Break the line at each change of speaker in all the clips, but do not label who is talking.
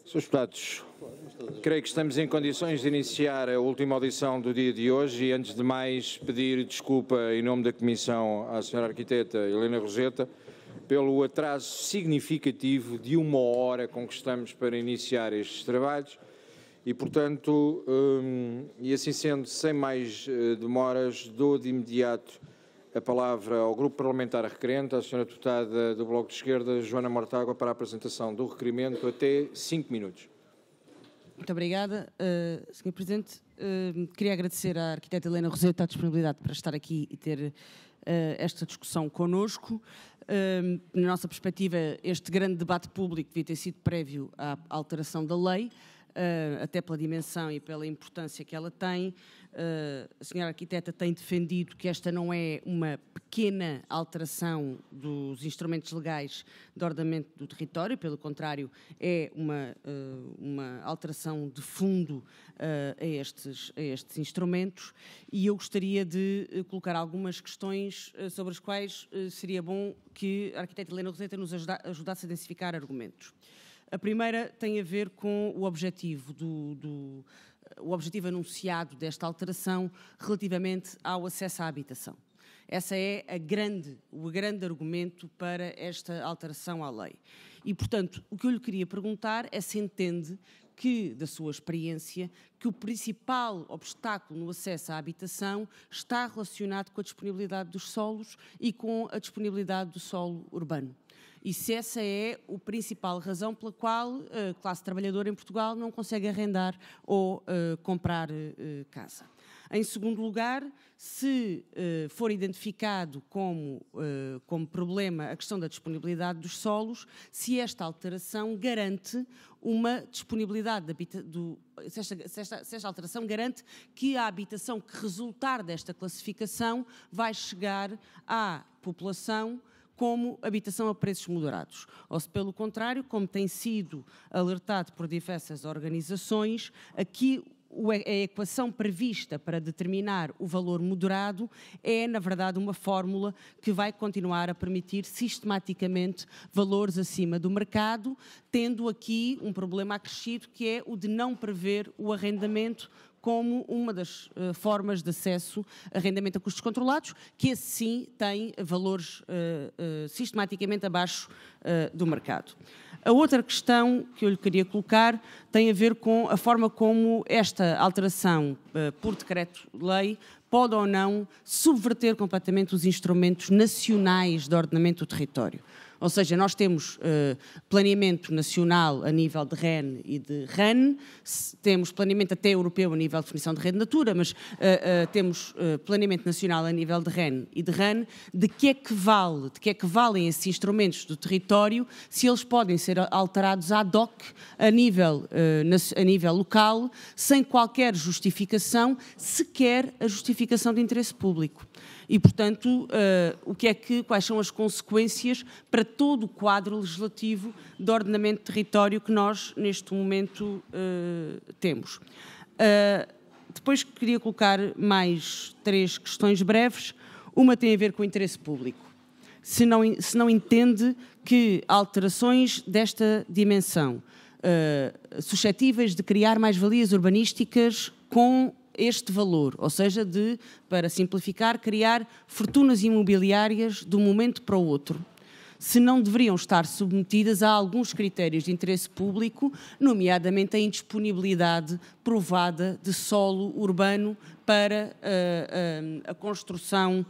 Senhores deputados, creio que estamos em condições de iniciar a última audição do dia de hoje e, antes de mais, pedir desculpa em nome da Comissão à Sra. Arquiteta Helena Roseta pelo atraso significativo de 1 hora com que estamos para iniciar estes trabalhos e, portanto, e assim sendo, sem mais demoras, dou de imediato a palavra ao Grupo Parlamentar requerente, à Sra. Deputada do Bloco de Esquerda, Joana Mortágua, para a apresentação do requerimento, até 5 minutos.
Muito obrigada, Sr. Presidente. Queria agradecer à arquiteta Helena Roseta a disponibilidade para estar aqui e ter esta discussão connosco. Na nossa perspectiva, este grande debate público devia ter sido prévio à alteração da lei, até pela dimensão e pela importância que ela tem. A senhora arquiteta tem defendido que esta não é uma pequena alteração dos instrumentos legais de ordenamento do território, pelo contrário, é uma alteração de fundo a estes instrumentos, e eu gostaria de colocar algumas questões sobre as quais seria bom que a arquiteta Helena Roseta nos ajudasse a densificar argumentos. A primeira tem a ver com o objetivo o objetivo anunciado desta alteração relativamente ao acesso à habitação. Esse é o grande argumento para esta alteração à lei. E, portanto, o que eu lhe queria perguntar é se entende que, da sua experiência, que o principal obstáculo no acesso à habitação está relacionado com a disponibilidade dos solos e com a disponibilidade do solo urbano. E se essa é a principal razão pela qual a classe trabalhadora em Portugal não consegue arrendar ou comprar casa. Em segundo lugar, se for identificado como problema a questão da disponibilidade dos solos, se esta alteração garante uma disponibilidade se esta alteração garante que a habitação que resultar desta classificação vai chegar à população como habitação a preços moderados, ou se, pelo contrário, como tem sido alertado por diversas organizações, aqui a equação prevista para determinar o valor moderado é, na verdade, uma fórmula que vai continuar a permitir sistematicamente valores acima do mercado, tendo aqui um problema acrescido, que é o de não prever o arrendamento como uma das formas de acesso a arrendamento a custos controlados, que esse sim tem valores sistematicamente abaixo do mercado. A outra questão que eu lhe queria colocar tem a ver com a forma como esta alteração por decreto-lei pode ou não subverter completamente os instrumentos nacionais de ordenamento do território. Ou seja, nós temos planeamento nacional a nível de REN e de RAN, temos planeamento até europeu a nível de definição de rede de natura, mas temos planeamento nacional a nível de REN e de RAN. De que é que valem esses instrumentos do território se eles podem ser alterados ad hoc a nível local, sem qualquer justificação, sequer a justificação de interesse público? E, portanto, quais são as consequências para todo o quadro legislativo de ordenamento de território que nós, neste momento, temos. Depois queria colocar mais 3 questões breves. Uma tem a ver com o interesse público. Se não entende que alterações desta dimensão, suscetíveis de criar mais-valias urbanísticas com este valor, ou seja, para simplificar, criar fortunas imobiliárias de um momento para o outro, se não deveriam estar submetidas a alguns critérios de interesse público, nomeadamente a indisponibilidade provada de solo urbano para a construção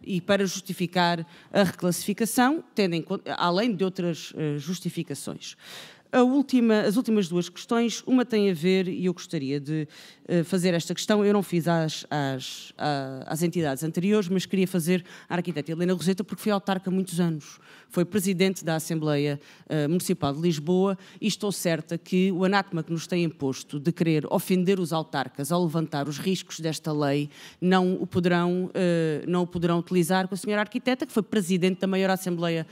e para justificar a reclassificação, além de outras justificações. As últimas 2 questões, uma tem a ver, e eu gostaria de fazer esta questão, eu não fiz às entidades anteriores, mas queria fazer à arquiteta Helena Roseta, porque foi autarca há muitos anos. Foi presidente da Assembleia Municipal de Lisboa e estou certa que o anátema que nos tem imposto de querer ofender os autarcas ao levantar os riscos desta lei não o poderão utilizar com a senhora arquiteta, que foi presidente da maior Assembleia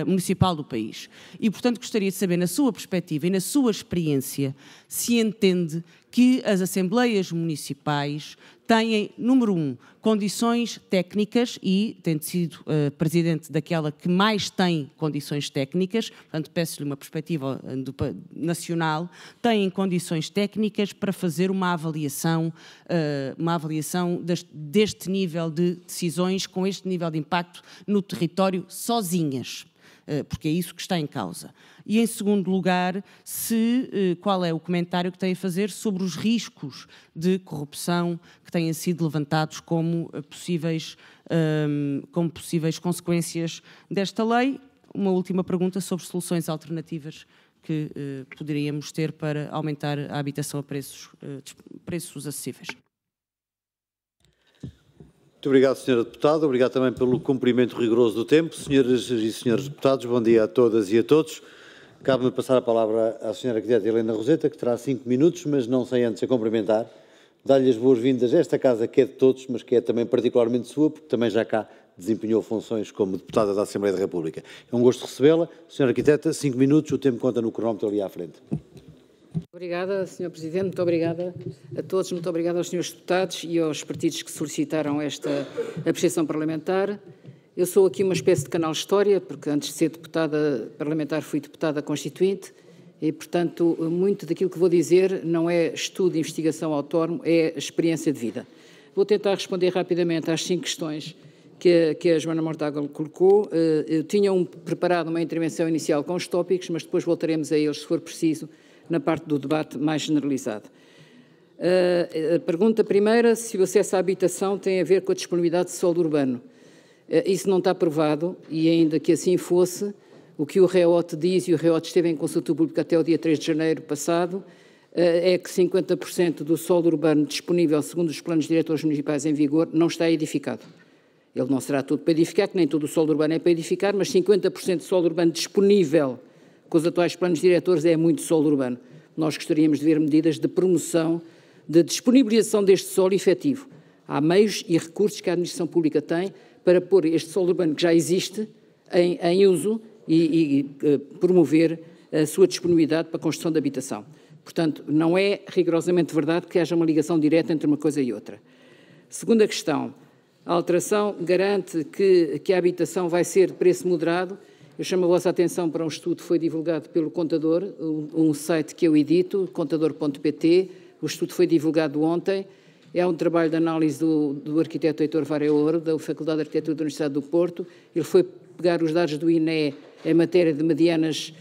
Municipal do país. E, portanto, gostaria de saber, na sua perspectiva e na sua experiência, se entende que as assembleias municipais têm, número 1, condições técnicas e, tendo sido presidente daquela que mais tem condições técnicas, portanto peço-lhe uma perspectiva nacional, têm condições técnicas para fazer uma avaliação deste nível de decisões, com este nível de impacto no território, sozinhas, porque é isso que está em causa. E, em segundo lugar, qual é o comentário que tem a fazer sobre os riscos de corrupção que têm sido levantados como possíveis consequências desta lei? Uma última pergunta sobre soluções alternativas que poderíamos ter para aumentar a habitação a preços acessíveis.
Muito obrigado, Sra. Deputada. Obrigado também pelo cumprimento rigoroso do tempo. Senhoras e senhores deputados, bom dia a todas e a todos. Cabe-me passar a palavra à Sra. Arquiteta Helena Roseta, que terá 5 minutos, mas não sem antes a cumprimentar, dar-lhe as boas-vindas a esta casa que é de todos, mas que é também particularmente sua, porque também já cá desempenhou funções como deputada da Assembleia da República. É um gosto recebê-la. Sra. Arquiteta, 5 minutos, o tempo conta no cronómetro ali à frente.
Obrigada, Sr. Presidente, muito obrigada a todos, muito obrigada aos senhores deputados e aos partidos que solicitaram esta apreciação parlamentar. Eu sou aqui uma espécie de canal História, porque antes de ser deputada parlamentar fui deputada constituinte e, portanto, muito daquilo que vou dizer não é estudo de investigação autónomo, é experiência de vida. Vou tentar responder rapidamente às 5 questões que a Joana Mortágua colocou. Eu tinha preparado uma intervenção inicial com os tópicos, mas depois voltaremos a eles, se for preciso, na parte do debate mais generalizado. A pergunta primeira, se o acesso à habitação tem a ver com a disponibilidade de solo urbano. Isso não está provado e, ainda que assim fosse, o que o REOT diz, e o REOT esteve em consulta pública até o dia 3 de janeiro passado, é que 50% do solo urbano disponível, segundo os planos diretores municipais em vigor, não está edificado. Ele não será todo para edificar, que nem todo o solo urbano é para edificar, mas 50% de solo urbano disponível com os atuais planos diretores é muito solo urbano. Nós gostaríamos de ver medidas de promoção, de disponibilização deste solo efetivo. Há meios e recursos que a administração pública tem para pôr este solo urbano que já existe em uso e promover a sua disponibilidade para a construção de habitação. Portanto, não é rigorosamente verdade que haja uma ligação direta entre uma coisa e outra. Segunda questão, a alteração garante que a habitação vai ser de preço moderado. Eu chamo a vossa atenção para um estudo que foi divulgado pelo Contador, um site que eu edito, contador.pt. O estudo foi divulgado ontem. É um trabalho de análise do arquiteto Heitor Varela, da Faculdade de Arquitetura da Universidade do Porto. Ele foi pegar os dados do INE em matéria de medianas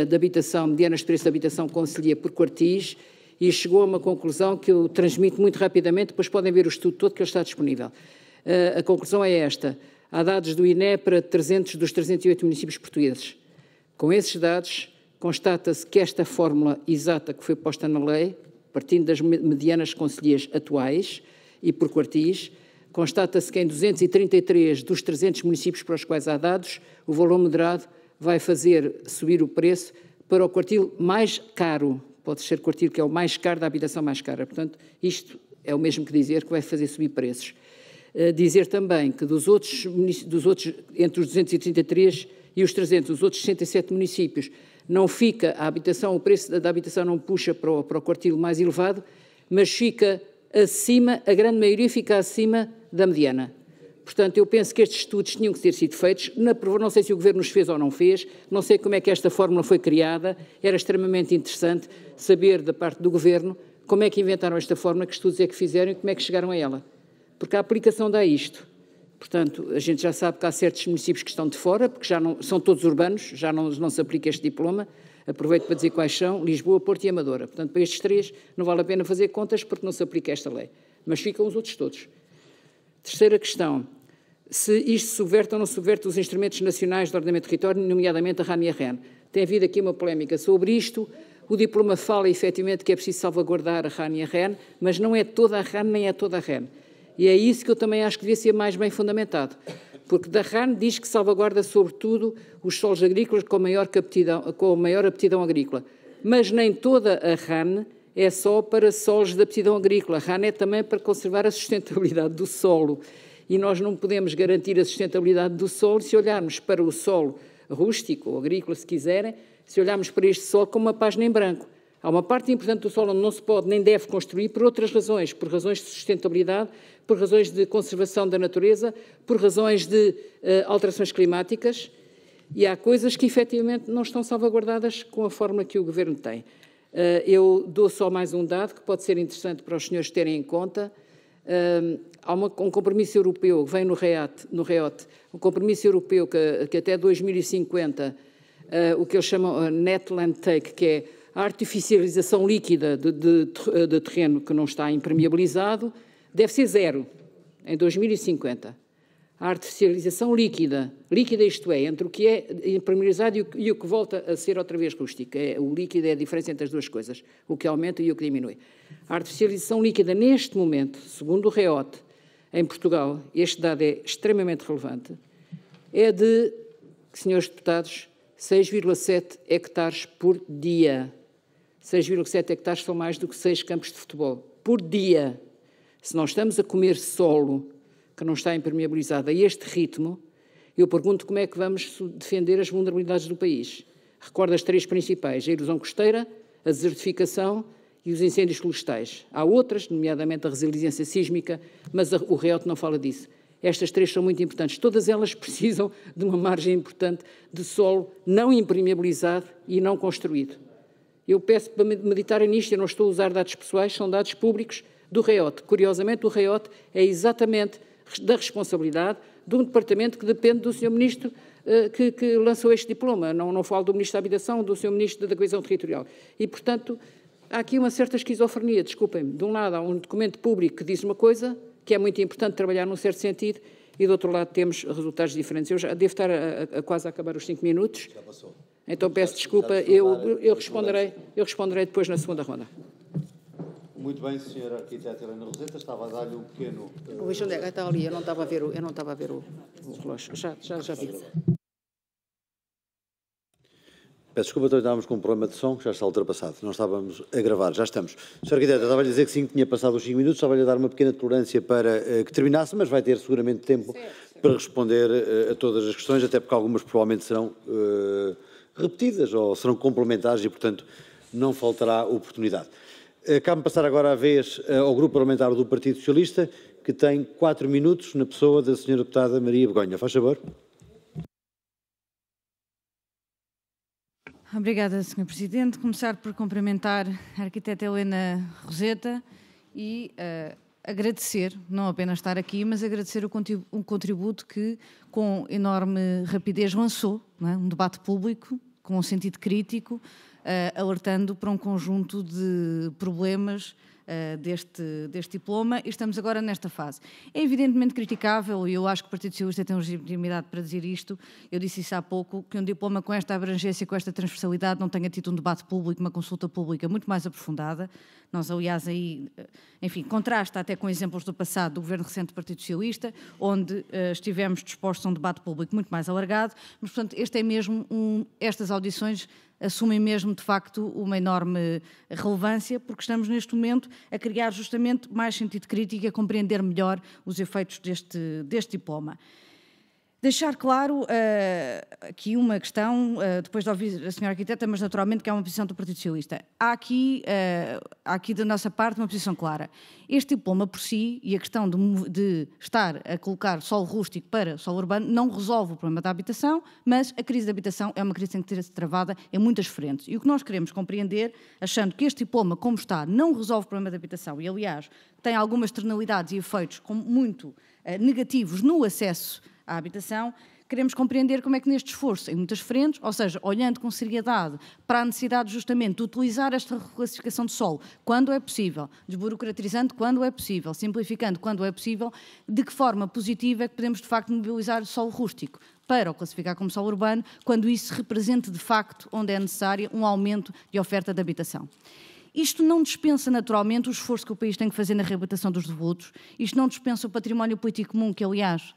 de habitação, medianas de preço de habitação concelhia por quartis, e chegou a uma conclusão que eu transmito muito rapidamente, depois podem ver o estudo todo que ele está disponível. A conclusão é esta: há dados do INE para 300 dos 308 municípios portugueses. Com esses dados, constata-se que esta fórmula exata que foi posta na lei, partindo das medianas concelhias atuais e por quartis, constata-se que em 233 dos 300 municípios para os quais há dados, o valor moderado vai fazer subir o preço para o quartil mais caro. Pode ser o quartil que é o mais caro da habitação mais cara. Portanto, isto é o mesmo que dizer que vai fazer subir preços. Dizer também que dos outros, entre os 233 e os 300, os outros 67 municípios, não fica a habitação, o preço da habitação não puxa para o quartil mais elevado, mas fica acima, a grande maioria fica acima da mediana. Portanto, eu penso que estes estudos tinham que ter sido feitos, não sei se o Governo os fez ou não fez, não sei como é que esta fórmula foi criada, era extremamente interessante saber da parte do Governo como é que inventaram esta fórmula, que estudos é que fizeram e como é que chegaram a ela. Porque a aplicação dá isto. Portanto, a gente já sabe que há certos municípios que estão de fora, porque já não são todos urbanos, já não se aplica este diploma. Aproveito para dizer quais são: Lisboa, Porto e Amadora. Portanto, para estes 3 não vale a pena fazer contas porque não se aplica esta lei. Mas ficam os outros todos. Terceira questão: se isto subverte ou não subverte os instrumentos nacionais de ordenamento do território, nomeadamente a RAN e a REN. Tem havido aqui uma polémica sobre isto. O diploma fala efetivamente que é preciso salvaguardar a RAN e a REN, mas não é toda a RAN nem é toda a REN. E é isso que eu também acho que devia ser mais bem fundamentado, porque da RAN diz que salvaguarda sobretudo os solos agrícolas com maior aptidão agrícola, mas nem toda a RAN é só para solos de aptidão agrícola. A RAN é também para conservar a sustentabilidade do solo, e nós não podemos garantir a sustentabilidade do solo se olharmos para o solo rústico ou agrícola, se quiserem, se olharmos para este solo como uma página em branco. Há uma parte importante do solo onde não se pode nem deve construir por outras razões, por razões de sustentabilidade, por razões de conservação da natureza, por razões de alterações climáticas, e há coisas que efetivamente não estão salvaguardadas com a fórmula que o Governo tem. Eu dou só mais um dado que pode ser interessante para os senhores terem em conta. Há um compromisso europeu, que vem no REOT, um compromisso europeu que até 2050, o que eles chamam net land take, que é a artificialização líquida de terreno que não está impermeabilizado, deve ser zero em 2050. A artificialização líquida isto é, entre o que é impermeabilizado e o que volta a ser outra vez rústico. O líquido é a diferença entre as duas coisas, o que aumenta e o que diminui. A artificialização líquida, neste momento, segundo o REOT, em Portugal, este dado é extremamente relevante, é de, senhores deputados, 6,7 hectares por dia. 6,7 hectares são mais do que 6 campos de futebol. Por dia. Se nós estamos a comer solo que não está impermeabilizado a este ritmo, eu pergunto como é que vamos defender as vulnerabilidades do país. Recordo as 3 principais: a erosão costeira, a desertificação e os incêndios florestais. Há outras, nomeadamente a resiliência sísmica, mas o REOT não fala disso. Estas 3 são muito importantes. Todas elas precisam de uma margem importante de solo não impermeabilizado e não construído. Eu peço para meditarem nisto, eu não estou a usar dados pessoais, são dados públicos do REOT. Curiosamente, o REOT é exatamente da responsabilidade de um departamento que depende do Sr. Ministro que lançou este diploma. Não falo do Ministro da Habitação, do Sr. Ministro da Coesão Territorial. E, portanto, há aqui uma certa esquizofrenia, desculpem-me. De um lado há um documento público que diz uma coisa, que é muito importante trabalhar num certo sentido, e do outro lado temos resultados diferentes. Eu já devo estar a quase a acabar os 5 minutos. Já passou. Então peço desculpa, eu responderei depois na segunda ronda.
Muito bem, Sra. Arquiteta Helena Roseta, estava a dar-lhe um pequeno...
O Luís, onde é que está ali? Eu não estava a ver o relógio. Já vi.
Peço desculpa, então estávamos com um problema de som que já está ultrapassado. Não estávamos a gravar, já estamos. Sra. Arquiteta, estava a dizer que sim, que tinha passado os 5 minutos, estava-lhe a dar uma pequena tolerância para que terminasse, mas vai ter seguramente tempo para responder a todas as questões, até porque algumas provavelmente serão repetidas ou serão complementares e, portanto, não faltará oportunidade. Cabe-me passar agora a vez ao Grupo Parlamentar do Partido Socialista, que tem 4 minutos na pessoa da Sra. Deputada Maria Begonha. Faz favor.
Obrigada, Sr. Presidente. Começar por cumprimentar a arquiteta Helena Roseta e agradecer, não apenas estar aqui, mas agradecer o contributo que, com enorme rapidez, lançou, não é? Um debate público, com um sentido crítico, alertando para um conjunto de problemas deste diploma, e estamos agora nesta fase. É evidentemente criticável, e eu acho que o Partido Socialista tem legitimidade para dizer isto, eu disse isso há pouco, que um diploma com esta abrangência, com esta transversalidade, não tenha tido um debate público, uma consulta pública muito mais aprofundada. Nós, aliás, aí, enfim, contrasta até com exemplos do passado do governo recente do Partido Socialista, onde estivemos dispostos a um debate público muito mais alargado, mas, portanto, este é mesmo estas audições assumem mesmo, de facto, uma enorme relevância, porque estamos neste momento a criar justamente mais sentido crítico e a compreender melhor os efeitos deste diploma. Deixar claro aqui uma questão, depois de ouvir a Sra. Arquiteta, mas naturalmente que é uma posição do Partido Socialista. Há aqui da nossa parte uma posição clara. Este diploma por si e a questão de estar a colocar solo rústico para solo urbano não resolve o problema da habitação, mas a crise da habitação é uma crise que tem que ter-se travada em muitas frentes. E o que nós queremos compreender, achando que este diploma, como está, não resolve o problema da habitação e, aliás, tem algumas externalidades e efeitos muito negativos no acesso à habitação, queremos compreender como é que neste esforço, em muitas frentes, ou seja, olhando com seriedade para a necessidade justamente de utilizar esta reclassificação de solo quando é possível, desburocratizando quando é possível, simplificando quando é possível, de que forma positiva é que podemos de facto mobilizar o solo rústico para o classificar como solo urbano, quando isso represente de facto, onde é necessário, um aumento de oferta de habitação. Isto não dispensa naturalmente o esforço que o país tem que fazer na reabilitação dos devolutos, isto não dispensa o património político comum, que aliás,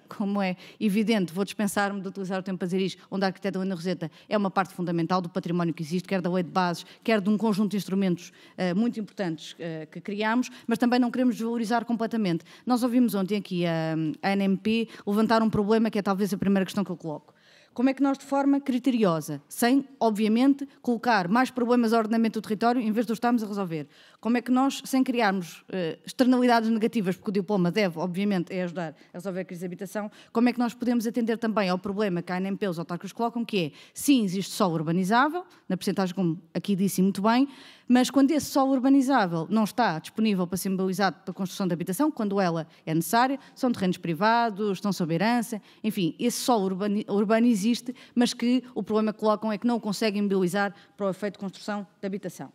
como é evidente, vou dispensar-me de utilizar o tempo para dizer isto, onde a arquiteta Helena Roseta é uma parte fundamental do património que existe, quer da lei de bases, quer de um conjunto de instrumentos muito importantes que criámos, mas também não queremos desvalorizar completamente. Nós ouvimos ontem aqui a NMP levantar um problema que é talvez a primeira questão que eu coloco. Como é que nós, de forma criteriosa, sem, obviamente, colocar mais problemas ao ordenamento do território em vez de os estarmos a resolver? Como é que nós, sem criarmos externalidades negativas, porque o diploma deve, obviamente, ajudar a resolver a crise de habitação, como é que nós podemos atender também ao problema que a ANMP, os autarcas colocam, que é, sim, existe solo urbanizável, na percentagem, como aqui disse muito bem, mas quando esse solo urbanizável não está disponível para ser mobilizado para a construção de habitação, quando ela é necessária, são terrenos privados, estão sob herança, enfim, esse solo urbano existe, mas que o problema que colocam é que não o conseguem mobilizar para o efeito de construção de habitação.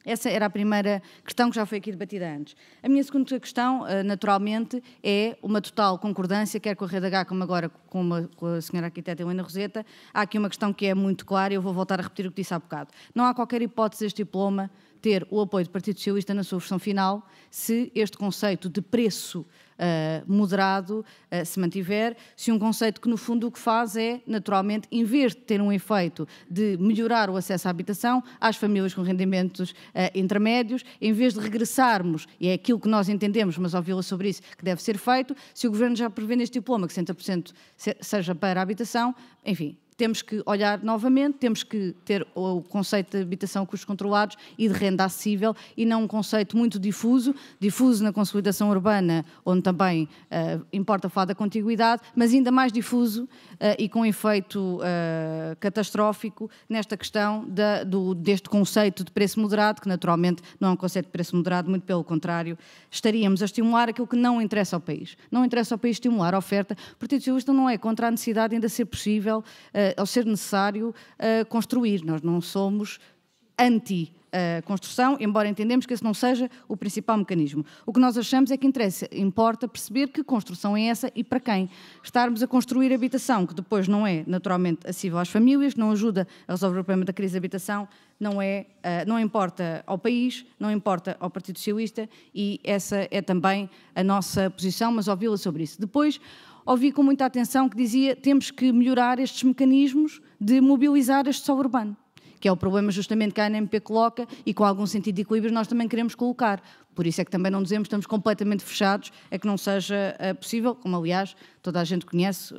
Essa era a primeira questão que já foi aqui debatida antes. A minha segunda questão, naturalmente, é uma total concordância, quer com a RDH como agora com a senhora arquiteta Helena Roseta. Há aqui uma questão que é muito clara e eu vou voltar a repetir o que disse há bocado. Não há qualquer hipótese deste diploma ter o apoio do Partido Socialista na sua versão final se este conceito de preço moderado se mantiver, se um conceito que no fundo o que faz é, naturalmente, em vez de ter um efeito de melhorar o acesso à habitação às famílias com rendimentos intermédios, em vez de regressarmos, e é aquilo que nós entendemos, mas ouvi-la sobre isso, que deve ser feito, se o Governo já prevê neste diploma que 60% seja para a habitação, enfim, temos que olhar novamente, temos que ter o conceito de habitação a custos controlados e de renda acessível e não um conceito muito difuso na consolidação urbana, onde também importa falar da contiguidade, mas ainda mais difuso e com efeito catastrófico nesta questão deste conceito de preço moderado, que naturalmente não é um conceito de preço moderado, muito pelo contrário, estaríamos a estimular aquilo que não interessa ao país. Não interessa ao país estimular a oferta. O Partido Socialista não é contra a necessidade de ainda ser possível ao ser necessário construir. Nós não somos anti-construção, embora entendemos que esse não seja o principal mecanismo. O que nós achamos é que importa perceber que construção é essa e para quem. Estarmos a construir habitação, que depois não é naturalmente acessível às famílias, não ajuda a resolver o problema da crise de habitação, não importa ao país, não importa ao Partido Socialista e essa é também a nossa posição, mas ouvi-la sobre isso. Depois, ouvi com muita atenção que dizia que temos que melhorar estes mecanismos de mobilizar este solo urbano, que é o problema justamente que a ANMP coloca e com algum sentido de equilíbrio nós também queremos colocar. Por isso é que também não dizemos que estamos completamente fechados a que não seja possível, como aliás toda a gente conhece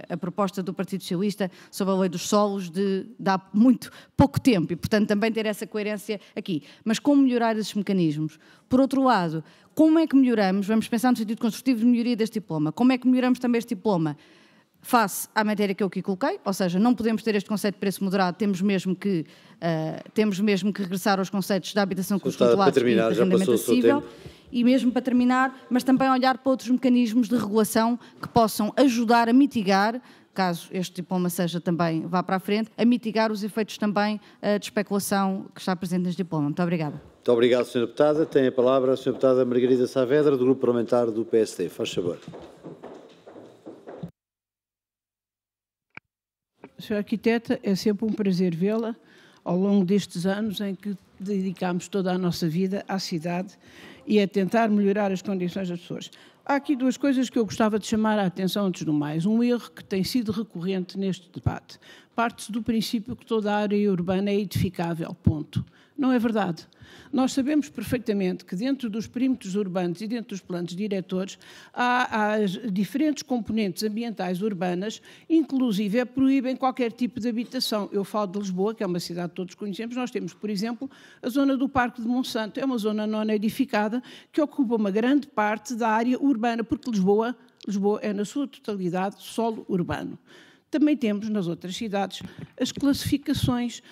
a proposta do Partido Socialista sobre a lei dos solos de há muito pouco tempo e, portanto, também ter essa coerência aqui. Mas como melhorar esses mecanismos? Por outro lado, como é que melhoramos, vamos pensar no sentido construtivo de melhoria deste diploma, como é que melhoramos também este diploma? Face à matéria que eu aqui coloquei, ou seja, não podemos ter este conceito de preço moderado, temos mesmo que regressar aos conceitos da habitação com os controlados e de arrendamento acessível, e mesmo para terminar, mas também olhar para outros mecanismos de regulação que possam ajudar a mitigar, caso este diploma vá para a frente, a mitigar os efeitos também de especulação que está presente neste diploma. Muito obrigada.
Muito obrigado, Sra. Deputada. Tem a palavra a Sra. Deputada Margarida Saavedra, do Grupo Parlamentar do PSD. Faz favor.
Sra. Arquiteta, é sempre um prazer vê-la ao longo destes anos em que dedicámos toda a nossa vida à cidade e a tentar melhorar as condições das pessoas. Há aqui duas coisas que eu gostava de chamar a atenção antes do mais. Um erro que tem sido recorrente neste debate. Parte-se do princípio que toda a área urbana é edificável, ponto. Não é verdade. Nós sabemos perfeitamente que dentro dos perímetros urbanos e dentro dos planos diretores há diferentes componentes ambientais urbanas, inclusive proíbem qualquer tipo de habitação. Eu falo de Lisboa, que é uma cidade que todos conhecemos. Nós temos, por exemplo, a zona do Parque de Monsanto. É uma zona não edificada que ocupa uma grande parte da área urbana, porque Lisboa é, na sua totalidade, solo urbano. Também temos, nas outras cidades, as classificações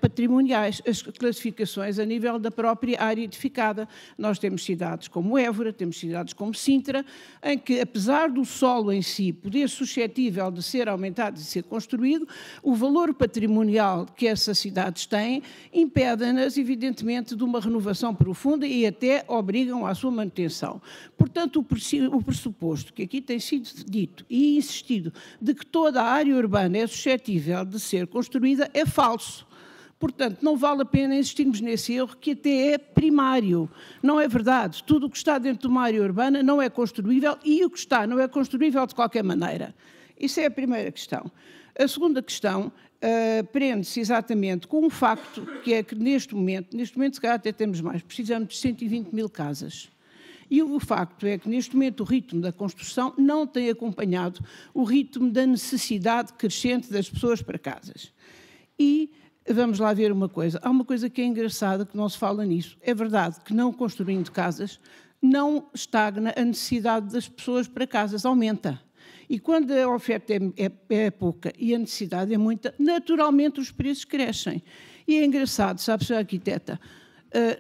patrimoniais, as classificações a nível da própria área edificada. Nós temos cidades como Évora, temos cidades como Sintra, em que, apesar do solo em si poder suscetível de ser aumentado e de ser construído, o valor patrimonial que essas cidades têm impede-nas, evidentemente, de uma renovação profunda e até obrigam à sua manutenção. Portanto, o pressuposto que aqui tem sido dito e insistido de que toda a área urbana é suscetível de ser construída é falso. Portanto, não vale a pena insistirmos nesse erro, que até é primário. Não é verdade. Tudo o que está dentro de uma área urbana não é construível e o que está não é construível de qualquer maneira. Isso é a primeira questão. A segunda questão prende-se exatamente com um facto, que é que neste momento se calhar até temos mais, precisamos de 120 mil casas. E o facto é que, neste momento, o ritmo da construção não tem acompanhado o ritmo da necessidade crescente das pessoas para casas. E vamos lá ver uma coisa. Há uma coisa que é engraçada, que não se fala nisso. É verdade que, não construindo casas, não estagna a necessidade das pessoas para casas, aumenta. E quando a oferta é pouca e a necessidade é muita, naturalmente os preços crescem. E é engraçado, sabe, Sra. Arquiteta,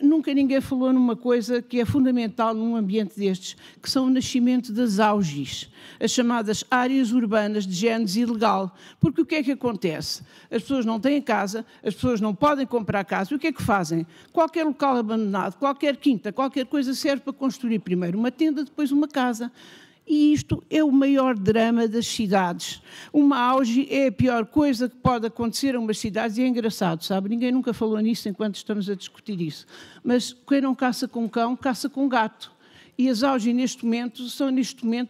nunca ninguém falou numa coisa que é fundamental num ambiente destes, que são o nascimento das AUGIs, as chamadas áreas urbanas de génese ilegal. Porque o que é que acontece? As pessoas não têm casa, as pessoas não podem comprar casa, e o que é que fazem? Qualquer local abandonado, qualquer quinta, qualquer coisa serve para construir primeiro uma tenda, depois uma casa. E isto é o maior drama das cidades. Uma auge é a pior coisa que pode acontecer a umas cidades, e é engraçado, sabe? Ninguém nunca falou nisso enquanto estamos a discutir isso. Mas quem não caça com cão, caça com gato. E as auges, neste momento, são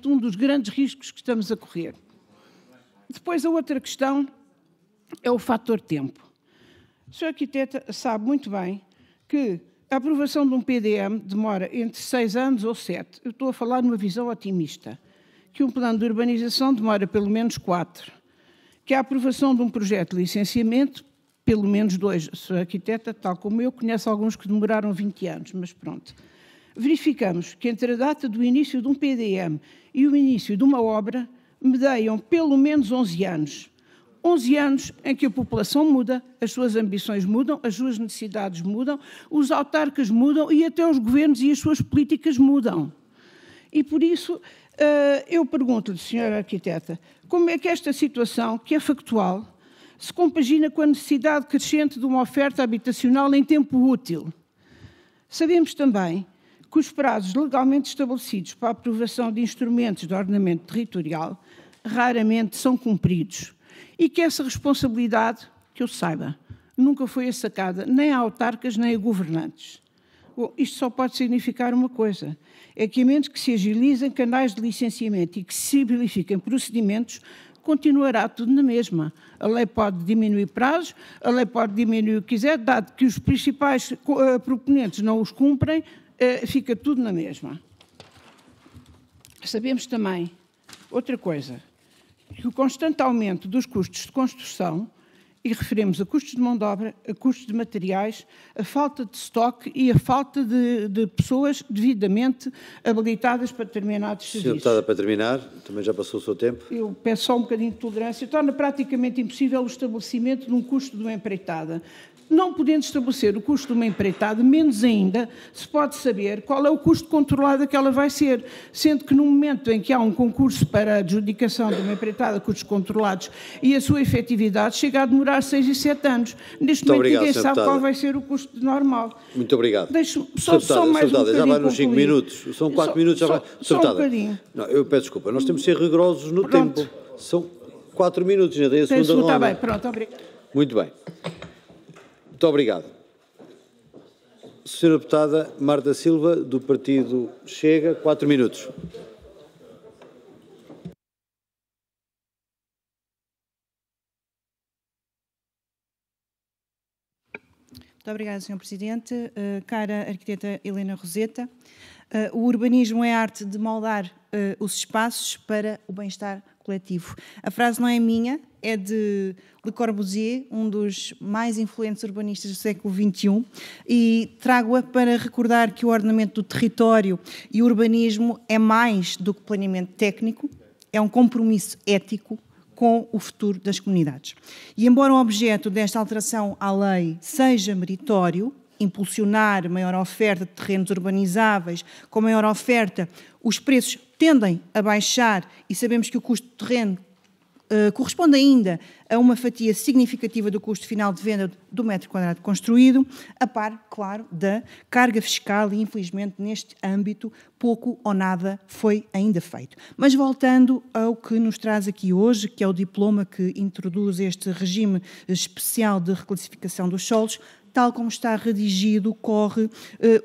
um dos grandes riscos que estamos a correr. Depois, a outra questão é o fator tempo. A Sra. Arquiteta sabe muito bem que a aprovação de um PDM demora entre 6 anos ou 7. Eu estou a falar numa visão otimista. Que um plano de urbanização demora pelo menos 4. Que a aprovação de um projeto de licenciamento, pelo menos 2. A Sra. Arquiteta, tal como eu, conhece alguns que demoraram 20 anos, mas pronto. Verificamos que entre a data do início de um PDM e o início de uma obra, medeiam pelo menos 11 anos. 11 anos em que a população muda, as suas ambições mudam, as suas necessidades mudam, os autarcas mudam e até os governos e as suas políticas mudam. E por isso eu pergunto-lhe, Sra. Arquiteta, como é que esta situação, que é factual, se compagina com a necessidade crescente de uma oferta habitacional em tempo útil? Sabemos também que os prazos legalmente estabelecidos para a aprovação de instrumentos de ordenamento territorial raramente são cumpridos. E que essa responsabilidade, que eu saiba, nunca foi assacada nem a autarcas nem a governantes. Bom, isto só pode significar uma coisa, é que a menos que se agilizem canais de licenciamento e que se simplifiquem procedimentos, continuará tudo na mesma. A lei pode diminuir prazos, a lei pode diminuir o que quiser, dado que os principais proponentes não os cumprem, fica tudo na mesma. Sabemos também outra coisa, que o constante aumento dos custos de construção, e referimos a custos de mão de obra, a custos de materiais, a falta de estoque e a falta de pessoas devidamente habilitadas para determinados serviços.
Senhora Deputada, para terminar, também já passou o seu tempo.
Eu peço só um bocadinho de tolerância. Torna praticamente impossível o estabelecimento de um custo de uma empreitada. Não podendo estabelecer o custo de uma empreitada, menos ainda se pode saber qual é o custo controlado que ela vai ser, sendo que no momento em que há um concurso para a adjudicação de uma empreitada, custos controlados, e a sua efetividade chega a demorar 6 e 7 anos. Neste momento ninguém sabe qual vai ser o custo normal.
Muito obrigado.
Deixo só mais um bocadinho.
Já vai nos 5 minutos, são 4 minutos. Já vai.
Só um bocadinho.
Não, eu peço desculpa, nós temos de ser rigorosos no tempo. São 4 minutos, ainda tem a segunda ronda.
Está bem, pronto, obrigado.
Muito bem. Muito obrigado. Senhora Deputada Marta Silva, do Partido Chega, 4 minutos.
Muito obrigada, Sr. Presidente. Cara arquiteta Helena Roseta, o urbanismo é a arte de moldar os espaços para o bem-estar coletivo. A frase não é minha, é de Le Corbusier, um dos mais influentes urbanistas do século XXI, e trago-a para recordar que o ordenamento do território e o urbanismo é mais do que planeamento técnico, é um compromisso ético com o futuro das comunidades. E embora o objeto desta alteração à lei seja meritório, impulsionar maior oferta de terrenos urbanizáveis, com maior oferta, os preços tendem a baixar e sabemos que o custo do terreno corresponde ainda a uma fatia significativa do custo final de venda do metro quadrado construído, a par, claro, da carga fiscal e, infelizmente, neste âmbito, pouco ou nada foi ainda feito. Mas voltando ao que nos traz aqui hoje, que é o diploma que introduz este regime especial de reclassificação dos solos, tal como está redigido, corre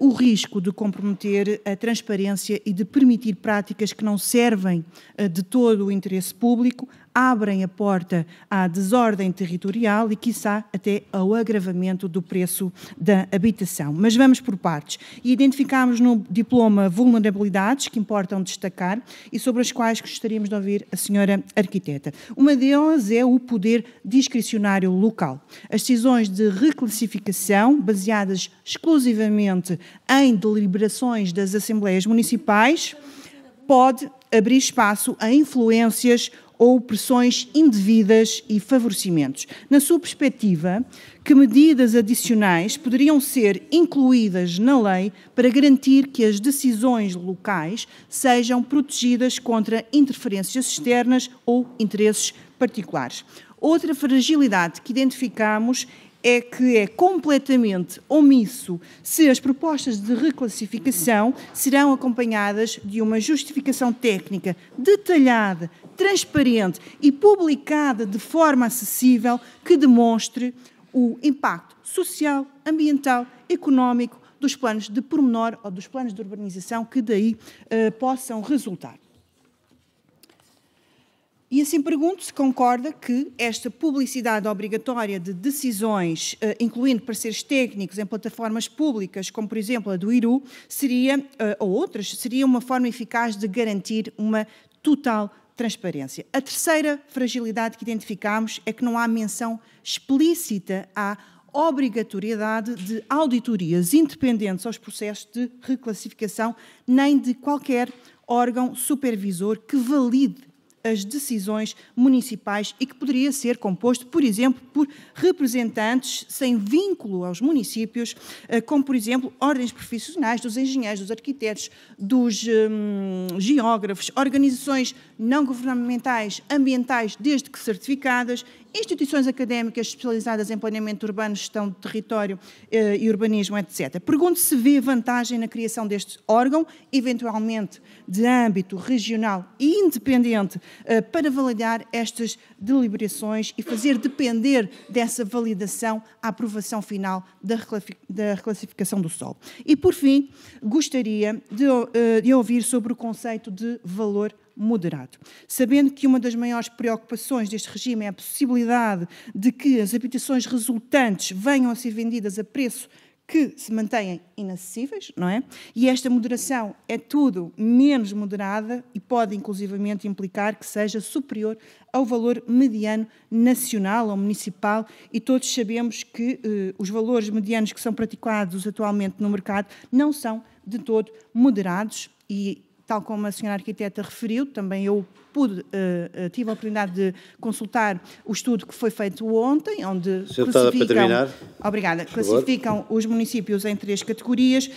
o risco de comprometer a transparência e de permitir práticas que não servem de todo o interesse público, abrem a porta à desordem territorial e, quiçá, até ao agravamento do preço da habitação. Mas vamos por partes. Identificámos no diploma vulnerabilidades que importam destacar e sobre as quais gostaríamos de ouvir a senhora arquiteta. Uma delas é o poder discricionário local. As decisões de reclassificação, baseadas exclusivamente em deliberações das Assembleias Municipais, pode abrir espaço a influências ou pressões indevidas e favorecimentos. Na sua perspectiva, que medidas adicionais poderiam ser incluídas na lei para garantir que as decisões locais sejam protegidas contra interferências externas ou interesses particulares? Outra fragilidade que identificamos é que é completamente omisso se as propostas de reclassificação serão acompanhadas de uma justificação técnica detalhada, transparente e publicada de forma acessível que demonstre o impacto social, ambiental, económico dos planos de pormenor ou dos planos de urbanização que daí possam resultar. E assim pergunto se concorda que esta publicidade obrigatória de decisões, incluindo pareceres técnicos em plataformas públicas, como por exemplo a do IRU, seria, ou outras, seria uma forma eficaz de garantir uma total transparência. A terceira fragilidade que identificamos é que não há menção explícita à obrigatoriedade de auditorias independentes aos processos de reclassificação, nem de qualquer órgão supervisor que valide as decisões municipais e que poderia ser composto, por exemplo, por representantes sem vínculo aos municípios, como, por exemplo, ordens profissionais dos engenheiros, dos arquitetos, dos geógrafos, organizações não governamentais, ambientais, desde que certificadas, instituições académicas especializadas em planeamento urbano, gestão de território e urbanismo, etc. Pergunto se vê vantagem na criação deste órgão, eventualmente de âmbito regional e independente, para validar estas deliberações e fazer depender dessa validação a aprovação final da reclassificação do solo. E, por fim, gostaria de ouvir sobre o conceito de valor moderado. Sabendo que uma das maiores preocupações deste regime é a possibilidade de que as habitações resultantes venham a ser vendidas a preço que se mantêm inacessíveis, não é? E esta moderação é tudo menos moderada e pode inclusivamente implicar que seja superior ao valor mediano nacional ou municipal, e todos sabemos que os valores medianos que são praticados atualmente no mercado não são de todo moderados e, tal como a senhora arquiteta referiu, também eu tive a oportunidade de consultar o estudo que foi feito ontem, onde classificam os municípios em 3 categorias,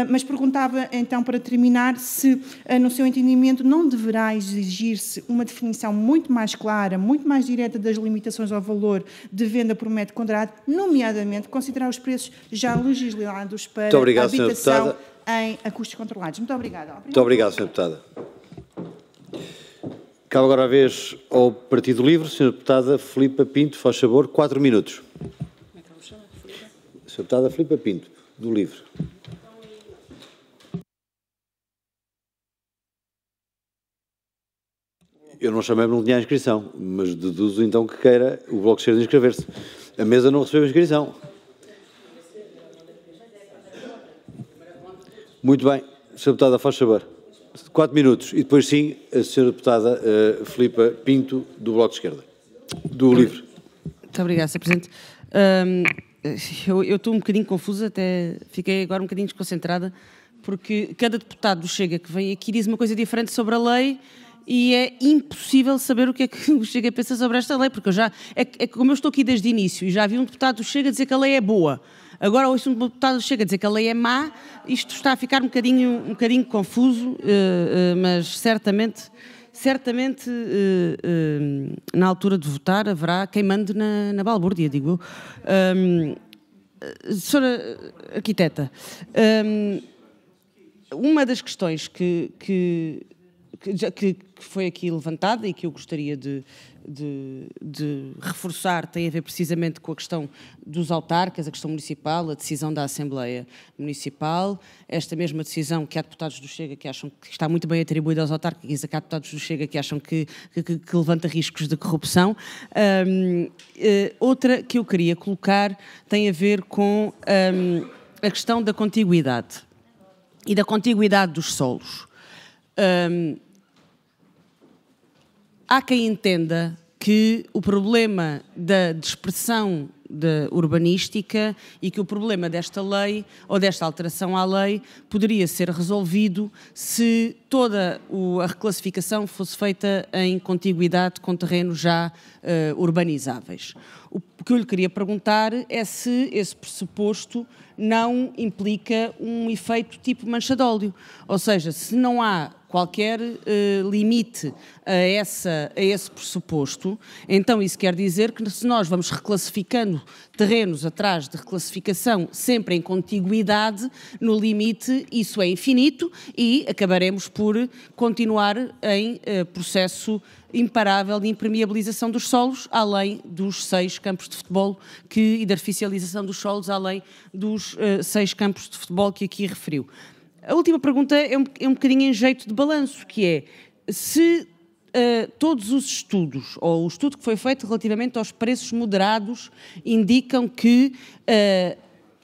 mas perguntava então, para terminar, se, no seu entendimento, não deverá exigir-se uma definição muito mais clara, muito mais direta das limitações ao valor de venda por metro quadrado, nomeadamente considerar os preços já legislados para a habitação a custos controlados. Muito obrigada.
Muito obrigado, Sra. Deputada. Cabe agora a vez ao Partido Livre. Sra. Deputada Filipa Pinto, faz favor, 4 minutos. Sra. Deputada Filipa Pinto, do Livre. Eu não chamei-me, não tinha a inscrição, mas deduzo então que queira o Bloco de Esquerda inscrever-se. A mesa não recebeu a inscrição. Muito bem. Sra. Deputada, faz favor. 4 minutos. E depois sim, a Sra. Deputada Filipa Pinto, do Bloco de Esquerda. Do Livre.
Muito obrigada, Sr. Presidente. Eu estou um bocadinho confusa, até fiquei agora um bocadinho desconcentrada, porque cada deputado do Chega que vem aqui diz uma coisa diferente sobre a lei e é impossível saber o que é que o Chega pensa sobre esta lei, porque como eu estou aqui desde o início e já vi um deputado do Chega dizer que a lei é boa, agora ouço um deputado do Chega dizer que a lei é má, isto está a ficar um bocadinho confuso, mas certamente na altura de votar haverá quem mande na balbúrdia, digo eu. Senhora arquiteta, uma das questões que que foi aqui levantada e que eu gostaria de reforçar, tem a ver precisamente com a questão dos autarcas, a questão municipal, a decisão da Assembleia Municipal, esta mesma decisão que há deputados do Chega que acham que está muito bem atribuída aos autarcas, e que há deputados do Chega que acham que levanta riscos de corrupção. Outra que eu queria colocar tem a ver com a questão da contiguidade e da contiguidade dos solos. Há quem entenda que o problema da dispersão urbanística e que o problema desta lei ou desta alteração à lei poderia ser resolvido se toda a reclassificação fosse feita em contiguidade com terrenos já urbanizáveis. O que eu lhe queria perguntar é se esse pressuposto não implica um efeito tipo mancha de óleo, ou seja, se não há qualquer limite a esse pressuposto, então isso quer dizer que se nós vamos reclassificando terrenos atrás de reclassificação sempre em contiguidade, no limite isso é infinito e acabaremos por continuar em processo imparável de impermeabilização dos solos, além dos 6 campos de futebol e da artificialização dos solos, além dos 6 campos de futebol que aqui referiu. A última pergunta é um bocadinho em jeito de balanço, que é se todos os estudos, ou o estudo que foi feito relativamente aos preços moderados, indicam que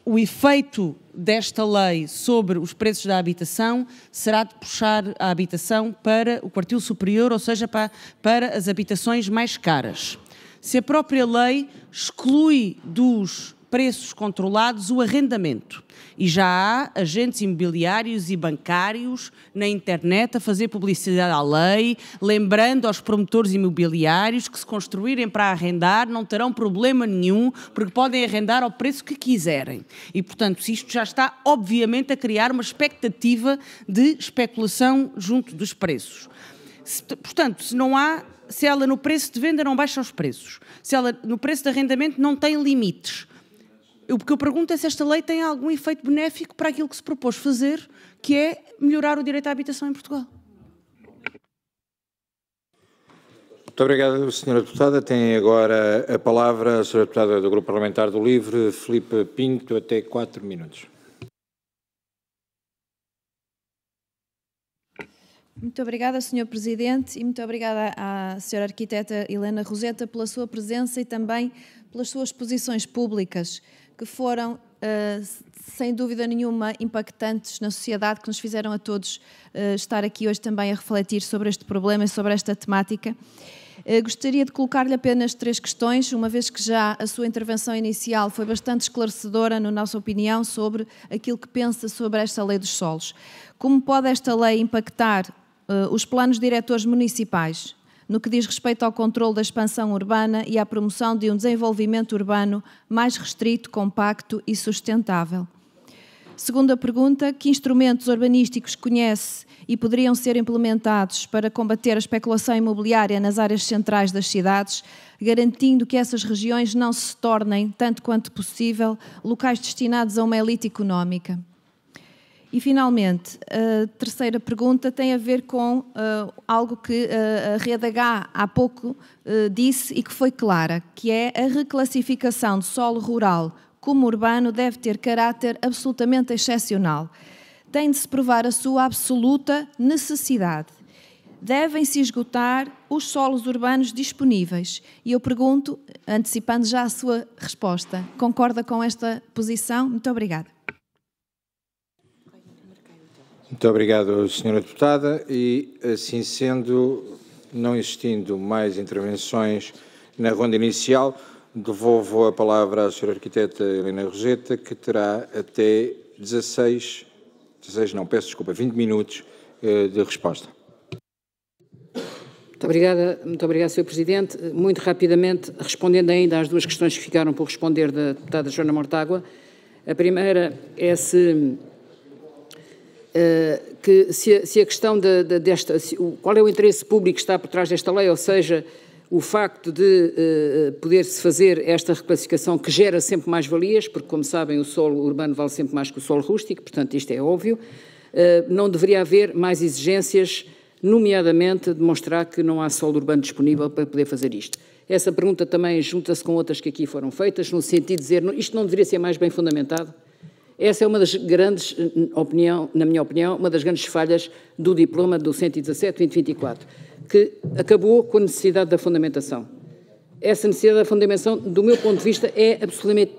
o efeito desta lei sobre os preços da habitação será de puxar a habitação para o quartil superior, ou seja, para as habitações mais caras. Se a própria lei exclui dos preços controlados o arrendamento. E já há agentes imobiliários e bancários na internet a fazer publicidade à lei, lembrando aos promotores imobiliários que se construírem para arrendar não terão problema nenhum, porque podem arrendar ao preço que quiserem. E, portanto, isto já está, obviamente, a criar uma expectativa de especulação junto dos preços. Portanto, se ela no preço de venda não baixa os preços, se ela no preço de arrendamento não tem limites, o que eu pergunto é se esta lei tem algum efeito benéfico para aquilo que se propôs fazer, que é melhorar o direito à habitação em Portugal.
Muito obrigado, Sra. Deputada. Tem agora a palavra a Sra. Deputada do Grupo Parlamentar do LIVRE, Filipe Pinto, até 4 minutos.
Muito obrigada, Sr. Presidente, e muito obrigada à Sra. Arquiteta Helena Roseta pela sua presença e também pelas suas posições públicas, que foram, sem dúvida nenhuma, impactantes na sociedade, que nos fizeram a todos estar aqui hoje também a refletir sobre este problema e sobre esta temática. Gostaria de colocar-lhe apenas 3 questões, uma vez que já a sua intervenção inicial foi bastante esclarecedora, na nossa opinião, sobre aquilo que pensa sobre esta lei dos solos. Como pode esta lei impactar os planos diretores municipais no que diz respeito ao controle da expansão urbana e à promoção de um desenvolvimento urbano mais restrito, compacto e sustentável? Segunda pergunta, que instrumentos urbanísticos conhece e poderiam ser implementados para combater a especulação imobiliária nas áreas centrais das cidades, garantindo que essas regiões não se tornem, tanto quanto possível, locais destinados a uma elite económica? E, finalmente, a terceira pergunta tem a ver com algo que a Rede H há pouco disse e que foi clara, que é a reclassificação de solo rural como urbano deve ter caráter absolutamente excepcional. Tem de se provar a sua absoluta necessidade. Devem-se esgotar os solos urbanos disponíveis. E eu pergunto, antecipando já a sua resposta, concorda com esta posição? Muito obrigada.
Muito obrigado, Sra. Deputada, e assim sendo, não existindo mais intervenções na ronda inicial, devolvo a palavra à Sra. Arquiteta Helena Roseta, que terá até 20 minutos de resposta.
Muito obrigada, Sr. Presidente. Muito rapidamente, respondendo ainda às 2 questões que ficaram por responder da deputada Joana Mortágua. A primeira é se a questão qual é o interesse público que está por trás desta lei, ou seja, o facto de poder-se fazer esta reclassificação que gera sempre mais valias, porque, como sabem, o solo urbano vale sempre mais que o solo rústico, portanto, isto é óbvio. Não deveria haver mais exigências nomeadamente demonstrar que não há solo urbano disponível para poder fazer isto. Essa pergunta também junta-se com outras que aqui foram feitas, no sentido de dizer, isto não deveria ser mais bem fundamentado? Essa é uma das grandes, na minha opinião, uma das grandes falhas do diploma do 117-2024, que acabou com a necessidade da fundamentação. Essa necessidade da fundamentação, do meu ponto de vista, é absolutamente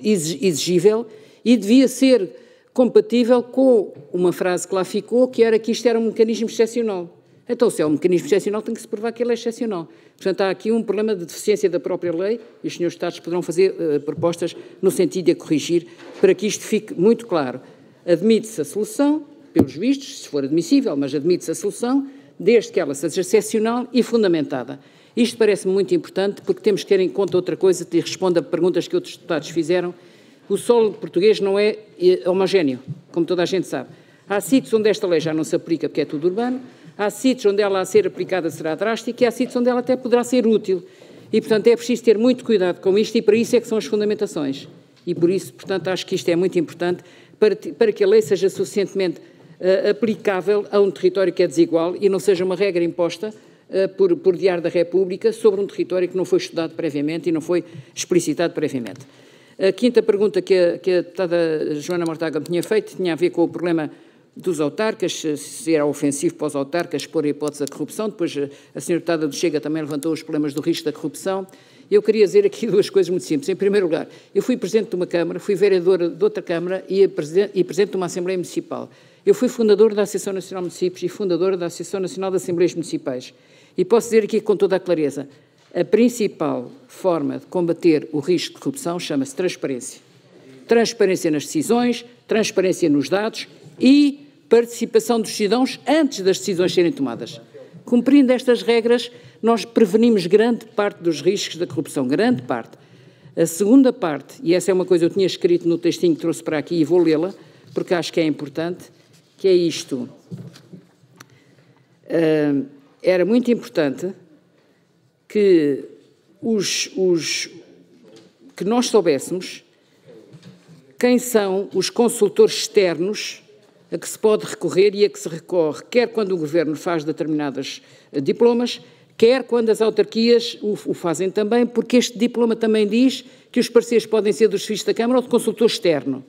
exigível e devia ser compatível com uma frase que lá ficou, que era que isto era um mecanismo excepcional. Então, se é um mecanismo excepcional, tem que se provar que ele é excepcional. Portanto, há aqui um problema de deficiência da própria lei e os senhores Estados poderão fazer propostas no sentido de a corrigir para que isto fique muito claro. Admite-se a solução, pelos vistos, se for admissível, mas admite-se a solução, desde que ela seja excepcional e fundamentada. Isto parece-me muito importante porque temos que ter em conta outra coisa que responde a perguntas que outros deputados fizeram. O solo português não é homogéneo, como toda a gente sabe. Há sítios onde esta lei já não se aplica porque é tudo urbano, há sítios onde ela a ser aplicada será drástica e há sítios onde ela até poderá ser útil. E, portanto, é preciso ter muito cuidado com isto e para isso é que são as fundamentações. E por isso, portanto, acho que isto é muito importante para que a lei seja suficientemente aplicável a um território que é desigual e não seja uma regra imposta por Diário da República sobre um território que não foi estudado previamente e não foi explicitado previamente. A quinta pergunta que a deputada Joana Mortágua tinha feito tinha a ver com o problema dos autarcas, se era ofensivo para os autarcas expor a hipótese da corrupção. Depois a senhora deputada do Chega também levantou os problemas do risco da corrupção. Eu queria dizer aqui duas coisas muito simples. Em primeiro lugar, eu fui presidente de uma Câmara, fui vereadora de outra Câmara e presidente de uma Assembleia Municipal. Eu fui fundador da Associação Nacional de Municípios e fundadora da Associação Nacional de Assembleias Municipais. E posso dizer aqui com toda a clareza, a principal forma de combater o risco de corrupção chama-se transparência. Transparência nas decisões, transparência nos dados e participação dos cidadãos antes das decisões serem tomadas. Cumprindo estas regras, nós prevenimos grande parte dos riscos da corrupção, grande parte. A segunda parte, e essa é uma coisa que eu tinha escrito no textinho que trouxe para aqui e vou lê-la, porque acho que é importante, que é isto. Era muito importante que que nós soubéssemos quem são os consultores externos a que se pode recorrer e a que se recorre, quer quando o Governo faz determinados diplomas, quer quando as autarquias o fazem também, porque este diploma também diz que os pareceres podem ser dos serviços da Câmara ou de consultor externo.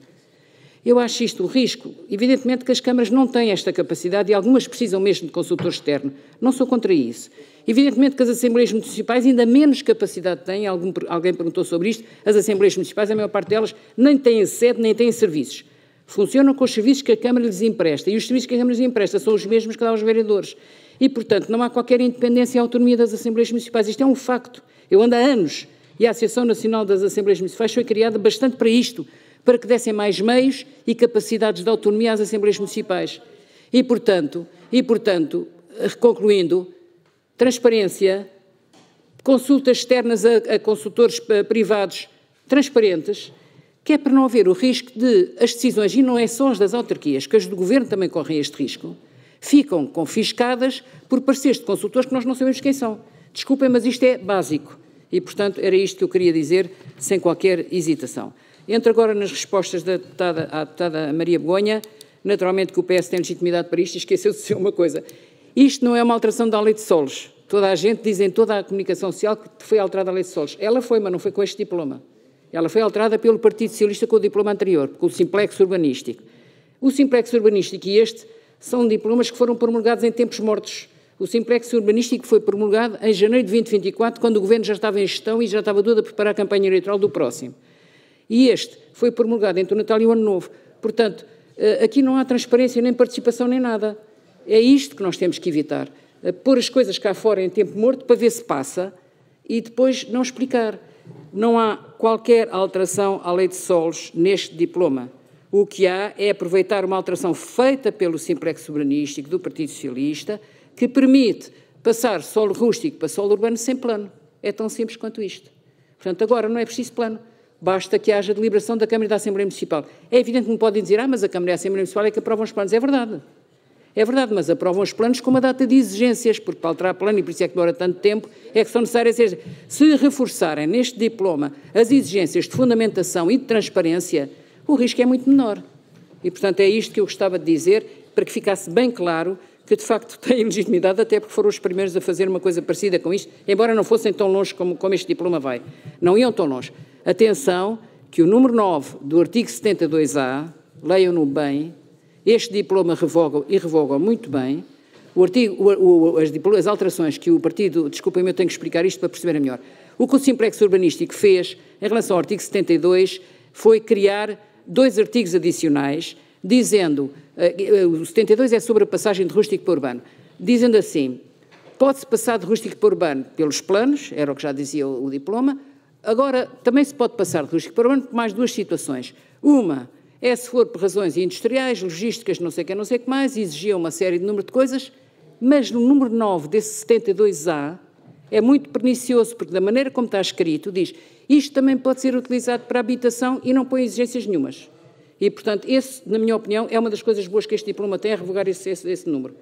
Eu acho isto um risco. Evidentemente que as câmaras não têm esta capacidade e algumas precisam mesmo de consultor externo. Não sou contra isso. Evidentemente que as Assembleias Municipais ainda menos capacidade têm, alguém perguntou sobre isto, as Assembleias Municipais, a maior parte delas, nem têm sede, nem têm serviços. Funcionam com os serviços que a Câmara lhes empresta e os serviços que a Câmara lhes empresta são os mesmos que dá aos vereadores. E, portanto, não há qualquer independência e autonomia das Assembleias Municipais. Isto é um facto. Eu ando há anos e a Associação Nacional das Assembleias Municipais foi criada bastante para isto, para que dessem mais meios e capacidades de autonomia às Assembleias Municipais. E, portanto, concluindo, transparência, consultas externas a consultores privados transparentes, que é para não haver o risco de as decisões, e não é só as das autarquias, que as do Governo também correm este risco, ficam confiscadas por pareceres de consultores que nós não sabemos quem são. Desculpem, mas isto é básico. E, portanto, era isto que eu queria dizer, sem qualquer hesitação. Entro agora nas respostas à deputada Maria Begonha. Naturalmente que o PS tem legitimidade para isto e esqueceu-se de dizer uma coisa. Isto não é uma alteração da lei de solos. Toda a gente diz em toda a comunicação social que foi alterada a lei de solos. Ela foi, mas não foi com este diploma. Ela foi alterada pelo Partido Socialista com o diploma anterior, com o simplex urbanístico. O simplex urbanístico e este são diplomas que foram promulgados em tempos mortos. O simplex urbanístico foi promulgado em janeiro de 2024, quando o Governo já estava em gestão e já estava tudo a preparar a campanha eleitoral do próximo. E este foi promulgado entre o Natal e o Ano Novo. Portanto, aqui não há transparência, nem participação, nem nada. É isto que nós temos que evitar. Pôr as coisas cá fora em tempo morto para ver se passa e depois não explicar. Não há qualquer alteração à lei de solos neste diploma. O que há é aproveitar uma alteração feita pelo simplex urbanístico do Partido Socialista que permite passar solo rústico para solo urbano sem plano. É tão simples quanto isto. Portanto, agora não é preciso plano. Basta que haja deliberação da Câmara e da Assembleia Municipal. É evidente que me podem dizer, mas a Câmara e a Assembleia Municipal é que aprovam os planos. É verdade. É verdade, mas aprovam os planos com uma data de exigências, porque para alterar plano, e por isso é que demora tanto tempo, é que são necessárias. Se reforçarem neste diploma as exigências de fundamentação e de transparência, o risco é muito menor. E, portanto, é isto que eu gostava de dizer, para que ficasse bem claro que de facto têm legitimidade, até porque foram os primeiros a fazer uma coisa parecida com isto, embora não fossem tão longe como este diploma vai. Não iam tão longe. Atenção que o número 9 do artigo 72A, leiam-no bem, este diploma revoga muito bem, as alterações que o partido, desculpem-me, eu tenho que explicar isto para perceberem melhor. O que o Simplex Urbanístico fez em relação ao artigo 72 foi criar 2 artigos adicionais, dizendo, o 72 é sobre a passagem de rústico para urbano, dizendo assim, pode-se passar de rústico para urbano pelos planos, era o que já dizia o diploma, agora também se pode passar de rústico para urbano por mais 2 situações. Uma é se for por razões industriais, logísticas, não sei o que mais, exigia uma série de número de coisas, mas no número 9 desse 72A é muito pernicioso, porque da maneira como está escrito, diz, isto também pode ser utilizado para habitação e não põe exigências nenhumas. E, portanto, esse, na minha opinião, é uma das coisas boas que este diploma tem, a revogar esse número.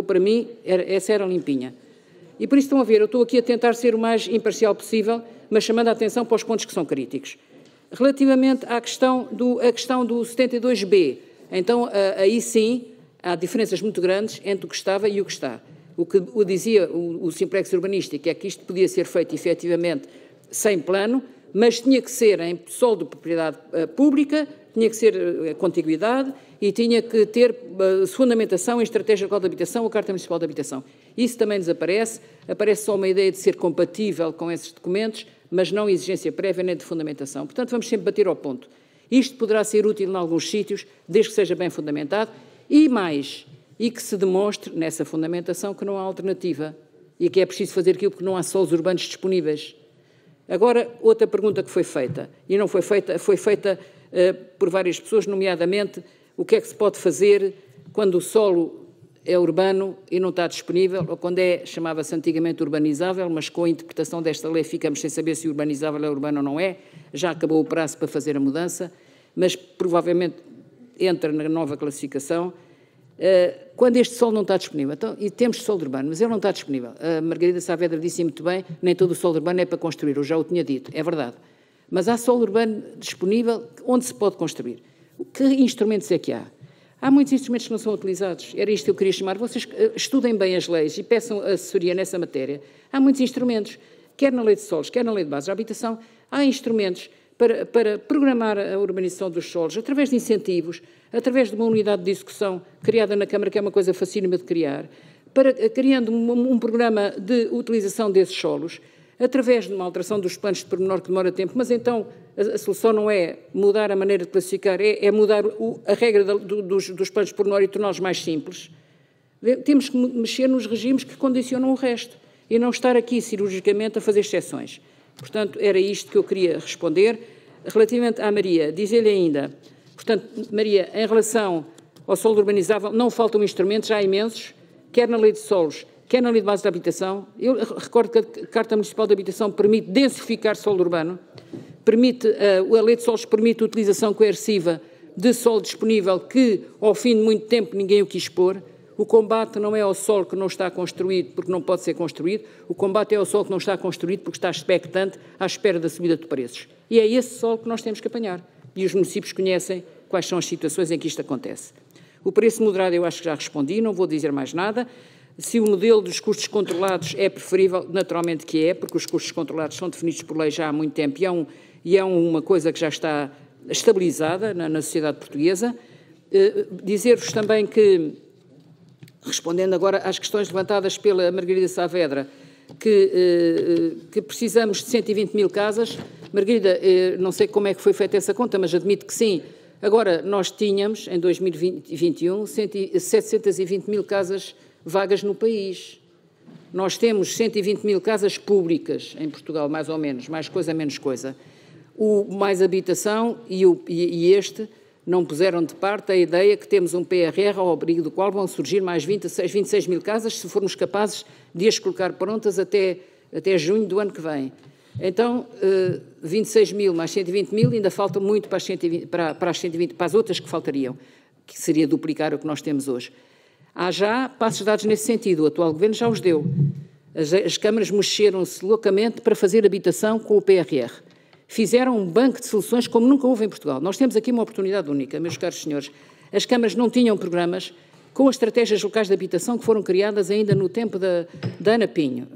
Para mim, essa era limpinha. E por isso estão a ver, eu estou aqui a tentar ser o mais imparcial possível, mas chamando a atenção para os pontos que são críticos. Relativamente à questão do 72B, então, aí sim, há diferenças muito grandes entre o que estava e o que está. O que dizia o Simplex Urbanístico é que isto podia ser feito, efetivamente, sem plano, mas tinha que ser em solo de propriedade pública, tinha que ser contiguidade e tinha que ter fundamentação em estratégia local de habitação ou Carta Municipal de Habitação. Isso também desaparece, aparece só uma ideia de ser compatível com esses documentos, mas não exigência prévia nem de fundamentação. Portanto, vamos sempre bater ao ponto. Isto poderá ser útil em alguns sítios, desde que seja bem fundamentado, e que se demonstre nessa fundamentação que não há alternativa e que é preciso fazer aquilo porque não há solos urbanos disponíveis. Agora, outra pergunta que foi feita, e não foi feita, foi feita por várias pessoas, nomeadamente, o que é que se pode fazer quando o solo é urbano e não está disponível, ou quando chamava-se antigamente urbanizável, mas com a interpretação desta lei ficamos sem saber se urbanizável é urbano ou não é, já acabou o prazo para fazer a mudança, mas provavelmente entra na nova classificação, quando este solo não está disponível. Então, e temos solo urbano, mas ele não está disponível. A Margarida Saavedra disse muito bem, nem todo o solo urbano é para construir, eu já o tinha dito, é verdade. Mas há solo urbano disponível onde se pode construir. Que instrumentos é que há? Há muitos instrumentos que não são utilizados. Era isto que eu queria chamar. Vocês estudem bem as leis e peçam assessoria nessa matéria. Há muitos instrumentos, quer na lei de solos, quer na lei de bases de habitação, há instrumentos para programar a urbanização dos solos, através de incentivos, através de uma unidade de discussão criada na Câmara, que é uma coisa facílima de criar, criando um programa de utilização desses solos, através de uma alteração dos planos de pormenor que demora tempo, mas então a solução não é mudar a maneira de classificar, é mudar a regra dos planos de pormenor e torná-los mais simples. Temos que mexer nos regimes que condicionam o resto e não estar aqui cirurgicamente a fazer exceções. Portanto, era isto que eu queria responder. Relativamente à Maria, dizer-lhe ainda, portanto, Maria, em relação ao solo urbanizável, não faltam instrumentos, já há imensos, quer na lei de solos, quer na lei de base de habitação. Eu recordo que a Carta Municipal de Habitação permite densificar solo urbano, a lei de solos permite a utilização coerciva de solo disponível que, ao fim de muito tempo, ninguém o quis pôr. O combate não é ao solo que não está construído porque não pode ser construído, o combate é ao solo que não está construído porque está expectante à espera da subida de preços. E é esse solo que nós temos que apanhar. E os municípios conhecem quais são as situações em que isto acontece. O preço moderado eu acho que já respondi, não vou dizer mais nada. Se o modelo dos custos controlados é preferível, naturalmente que é, porque os custos controlados são definidos por lei já há muito tempo e é uma coisa que já está estabilizada na sociedade portuguesa. Dizer-vos também que, respondendo agora às questões levantadas pela Margarida Saavedra, que precisamos de 120 mil casas. Margarida, não sei como é que foi feita essa conta, mas admito que sim. Agora, nós tínhamos, em 2021, 720 mil casas vagas no país. Nós temos 120 mil casas públicas em Portugal, mais ou menos, mais coisa, menos coisa. O mais habitação e este não puseram de parte a ideia que temos um PRR ao abrigo do qual vão surgir mais 26 mil casas, se formos capazes de as colocar prontas até junho do ano que vem. Então, 26 mil mais 120 mil, ainda falta muito para as outras que faltariam, que seria duplicar o que nós temos hoje. Há já passos dados nesse sentido, o atual Governo já os deu. As câmaras mexeram-se loucamente para fazer habitação com o PRR. Fizeram um banco de soluções como nunca houve em Portugal. Nós temos aqui uma oportunidade única, meus caros senhores. As câmaras não tinham programas, com as estratégias locais de habitação que foram criadas ainda no tempo da Ana Pinho,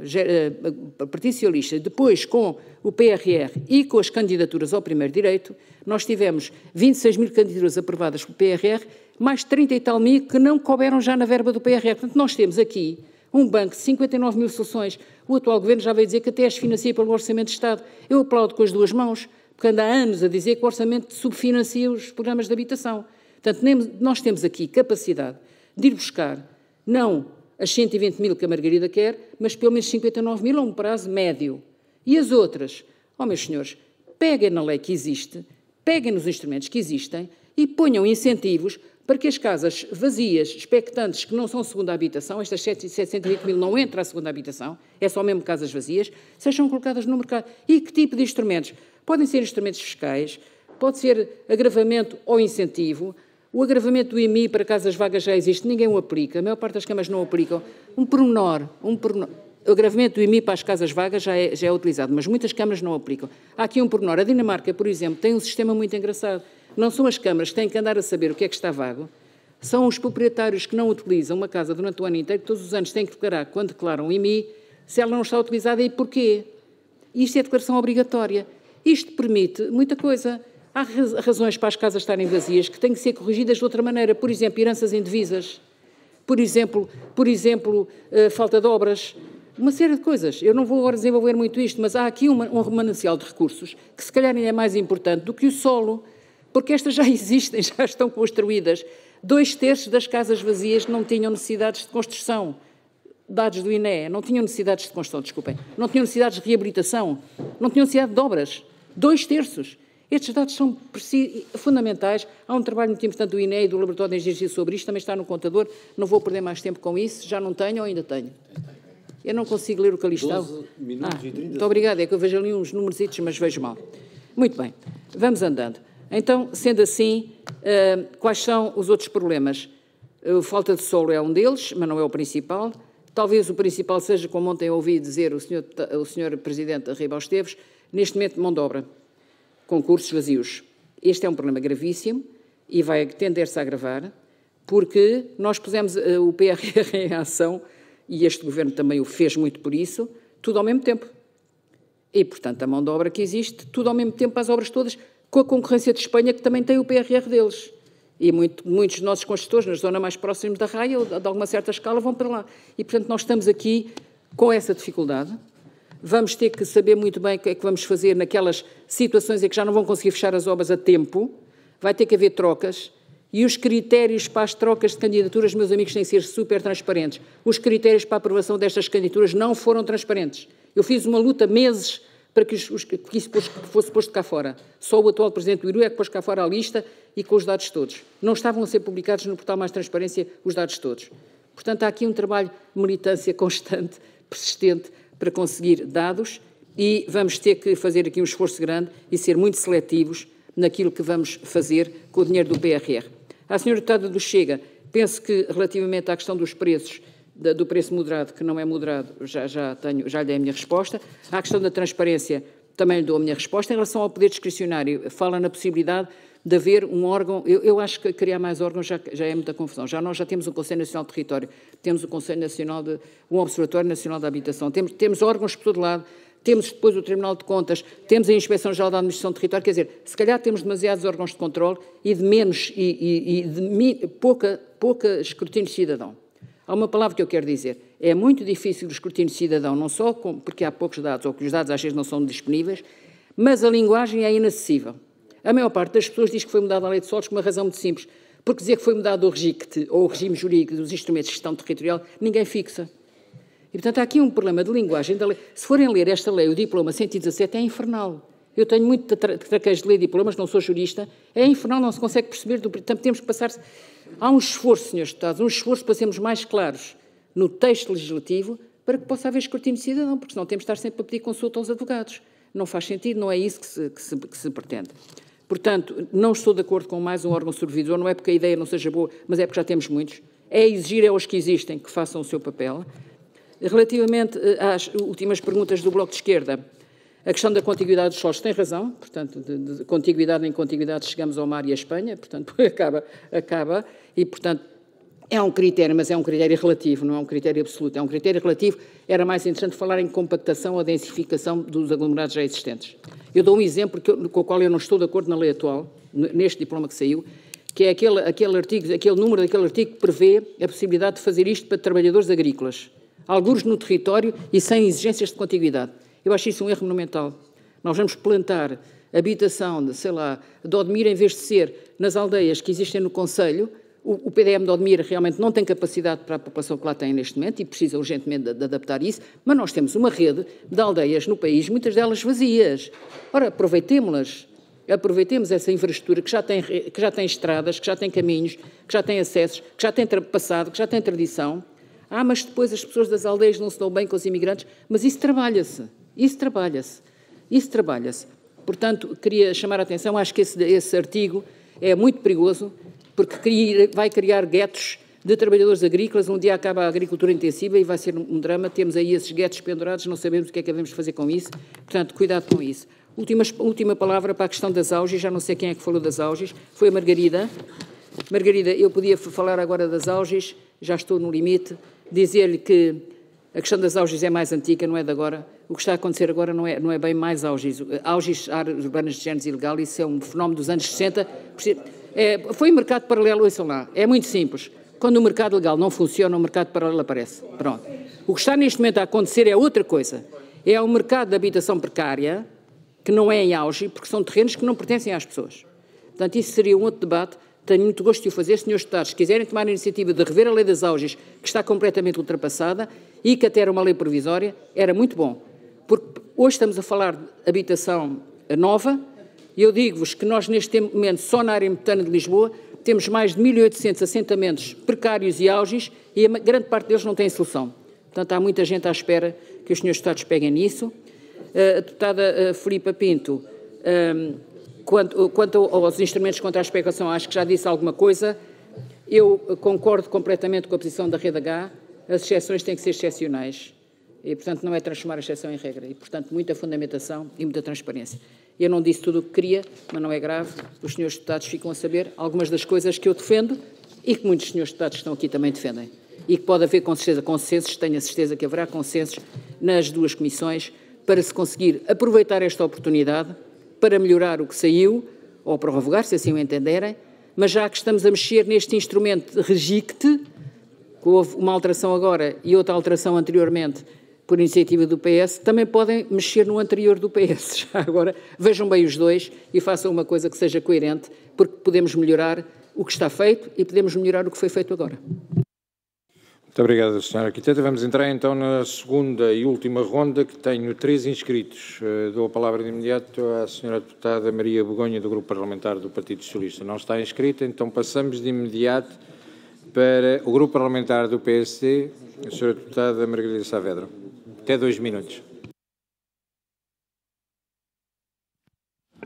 Partido Socialista, depois com o PRR e com as candidaturas ao primeiro direito, nós tivemos 26 mil candidaturas aprovadas pelo PRR, mais 30 e tal mil que não couberam já na verba do PRR. Portanto, nós temos aqui um banco de 59 mil soluções. O atual Governo já veio dizer que até as financia pelo Orçamento de Estado. Eu aplaudo com as duas mãos, porque anda há anos a dizer que o Orçamento subfinancia os programas de habitação. Portanto, nós temos aqui capacidade de ir buscar, não as 120 mil que a Margarida quer, mas pelo menos 59 mil a um prazo médio. E as outras? Meus senhores, peguem na lei que existe, peguem nos instrumentos que existem e ponham incentivos para que as casas vazias, expectantes, que não são segunda habitação, estas 720 mil não entram à segunda habitação, é só mesmo casas vazias, sejam colocadas no mercado. E que tipo de instrumentos? Podem ser instrumentos fiscais, pode ser agravamento ou incentivo. O agravamento do IMI para casas vagas já existe, ninguém o aplica, a maior parte das câmaras não o aplicam. Um pormenor. O agravamento do IMI para as casas vagas já é utilizado, mas muitas câmaras não o aplicam. Há aqui um pormenor. A Dinamarca, por exemplo, tem um sistema muito engraçado. Não são as câmaras que têm que andar a saber o que é que está vago, são os proprietários que não utilizam uma casa durante o ano inteiro, que todos os anos têm que declarar, quando declaram o IMI, se ela não está utilizada e porquê. Isto é declaração obrigatória. Isto permite muita coisa. Há razões para as casas estarem vazias que têm que ser corrigidas de outra maneira. Por exemplo, heranças indevisas. Por exemplo, falta de obras. Uma série de coisas. Eu não vou agora desenvolver muito isto, mas há aqui um manancial de recursos que se calhar ainda é mais importante do que o solo, porque estas já existem, já estão construídas. 2/3 das casas vazias não tinham necessidades de construção. Dados do INE, não tinham necessidades de construção, desculpem. Não tinham necessidades de reabilitação, não tinham necessidade de obras. 2/3. Estes dados são fundamentais. Há um trabalho muito importante do INE e do Laboratório de Engenharia sobre isto, também está no contador. Não vou perder mais tempo com isso. Já não tenho ou ainda tenho? Eu não consigo ler o que ali está.
12 minutos e 30
muito obrigada. É que eu vejo ali uns numerositos, mas vejo mal. Muito bem. Vamos andando. Então, sendo assim, quais são os outros problemas? Falta de solo é um deles, mas não é o principal. Talvez o principal seja, como ontem ouvi dizer o senhor Presidente da Ribal Esteves, neste momento mão de obra. Concursos vazios. Este é um problema gravíssimo e vai tender-se a agravar, porque nós pusemos o PRR em ação, e este Governo também o fez muito por isso, tudo ao mesmo tempo. E, portanto, a mão de obra que existe, tudo ao mesmo tempo, as obras todas, com a concorrência de Espanha, que também tem o PRR deles. E muitos dos nossos construtores, na zona mais próxima da raia, ou de alguma certa escala, vão para lá. E, portanto, nós estamos aqui com essa dificuldade. Vamos ter que saber muito bem o que é que vamos fazer naquelas situações em que já não vão conseguir fechar as obras a tempo. Vai ter que haver trocas. E os critérios para as trocas de candidaturas, meus amigos, têm que ser super transparentes. Os critérios para a aprovação destas candidaturas não foram transparentes. Eu fiz uma luta meses para que isso fosse posto cá fora. Só o atual Presidente do IRU é que pôs cá fora a lista e com os dados todos. Não estavam a ser publicados no portal Mais Transparência os dados todos. Portanto, há aqui um trabalho de militância constante, persistente, para conseguir dados e vamos ter que fazer aqui um esforço grande e ser muito seletivos naquilo que vamos fazer com o dinheiro do PRR. À senhora deputada do Chega, penso que relativamente à questão dos preços, do preço moderado, que não é moderado, já lhe dei a minha resposta. À questão da transparência, também lhe dou a minha resposta. Em relação ao poder discricionário, fala na possibilidade de haver um órgão, eu acho que criar mais órgãos já é muita confusão. Nós já temos o Conselho Nacional de Território, temos o Conselho Nacional um Observatório Nacional da Habitação, temos órgãos por todo lado, temos depois o Tribunal de Contas, temos a Inspeção Geral da Administração de Território, quer dizer, se calhar temos demasiados órgãos de controle e de pouca escrutínio cidadão. Há uma palavra que eu quero dizer, é muito difícil o escrutínio cidadão, não só porque há poucos dados ou que os dados às vezes não são disponíveis, mas a linguagem é inacessível. A maior parte das pessoas diz que foi mudada a lei de solos por uma razão muito simples, porque dizer que foi mudado o RGICT ou o regime jurídico dos instrumentos de gestão territorial, ninguém fixa. E, portanto, há aqui um problema de linguagem da lei. Se forem ler esta lei, o diploma 117, é infernal. Eu tenho muito traquejo de ler diplomas, não sou jurista, é infernal, não se consegue perceber, portanto, temos que passar... Há um esforço, senhores deputados, um esforço para sermos mais claros no texto legislativo para que possa haver escrutínio cidadão, porque senão temos de estar sempre a pedir consulta aos advogados. Não faz sentido, não é isso que se pretende. Portanto, não estou de acordo com mais um órgão supervisor, não é porque a ideia não seja boa, mas é porque já temos muitos. É exigir aos que existem que façam o seu papel. Relativamente às últimas perguntas do Bloco de Esquerda, a questão da contiguidade dos solos tem razão, portanto, de contiguidade em contiguidade chegamos ao mar e à Espanha, portanto, acaba, e, portanto, É um critério, mas é um critério relativo, não é um critério absoluto. É um critério relativo. Era mais interessante falar em compactação ou densificação dos aglomerados já existentes. Eu dou um exemplo com o qual eu não estou de acordo na lei atual, neste diploma que saiu, que é aquele número daquele artigo que prevê a possibilidade de fazer isto para trabalhadores agrícolas, alguns no território e sem exigências de contiguidade. Eu acho isso um erro monumental. Nós vamos plantar habitação, sei lá, de Odmira, em vez de ser nas aldeias que existem no concelho. O PDM de Odmira realmente não tem capacidade para a população que lá tem neste momento e precisa urgentemente de adaptar isso, mas nós temos uma rede de aldeias no país, muitas delas vazias. Ora, aproveitemos-las, aproveitemos essa infraestrutura que já tem estradas, que já tem caminhos, que já tem acessos, que já tem passado, que já tem tradição. Mas depois as pessoas das aldeias não se dão bem com os imigrantes, mas isso trabalha-se, isso trabalha-se. Portanto, queria chamar a atenção, acho que esse artigo é muito perigoso, porque vai criar guetos de trabalhadores agrícolas. Um dia acaba a agricultura intensiva e vai ser um drama. Temos aí esses guetos pendurados, não sabemos o que é que devemos fazer com isso. Portanto, cuidado com isso. Última palavra para a questão das auges. Já não sei quem é que falou das auges. Foi a Margarida. Margarida, eu podia falar agora das auges, já estou no limite. Dizer-lhe que a questão das auges é mais antiga, não é de agora. O que está a acontecer agora não é bem mais auges. Auges, áreas urbanas de géneros ilegal, isso é um fenómeno dos anos 60. Foi um mercado paralelo, ouçam lá. É muito simples. Quando o mercado legal não funciona, o mercado paralelo aparece. Pronto. O que está neste momento a acontecer é outra coisa. É o mercado de habitação precária, que não é em auge, porque são terrenos que não pertencem às pessoas. Portanto, isso seria um outro debate. Tenho muito gosto de o fazer. Senhores deputados, se quiserem tomar a iniciativa de rever a lei das auges, que está completamente ultrapassada e que até era uma lei provisória, era muito bom. Porque hoje estamos a falar de habitação nova. E eu digo-vos que nós, neste momento, só na área metropolitana de Lisboa, temos mais de 1.800 assentamentos precários e auges e a grande parte deles não tem solução. Portanto, há muita gente à espera que os senhores deputados peguem nisso. A deputada Filipa Pinto, quanto aos instrumentos contra a especulação, acho que já disse alguma coisa. Eu concordo completamente com a posição da Rede H. As exceções têm que ser excepcionais. E, portanto, não é transformar a exceção em regra. E, portanto, muita fundamentação e muita transparência. Eu não disse tudo o que queria, mas não é grave. Os senhores deputados ficam a saber algumas das coisas que eu defendo e que muitos senhores deputados que estão aqui também defendem. E que pode haver, com certeza, consensos, tenho a certeza que haverá consensos nas duas comissões para se conseguir aproveitar esta oportunidade para melhorar o que saiu, ou para revogar, se assim o entenderem, mas já que estamos a mexer neste instrumento de REGICT, que houve uma alteração agora e outra alteração anteriormente, por iniciativa do PS, também podem mexer no anterior do PS. Já agora, vejam bem os dois e façam uma coisa que seja coerente, porque podemos melhorar o que está feito e podemos melhorar o que foi feito agora.
Muito obrigado, Sra. Arquiteta. Vamos entrar então na segunda e última ronda, que tenho 3 inscritos. Dou a palavra de imediato à Sra. Deputada Maria Begonha, do Grupo Parlamentar do Partido Socialista. Não está inscrita, então passamos de imediato para o Grupo Parlamentar do PSD, a Sra. Deputada Margarida Saavedra. Até 2 minutos.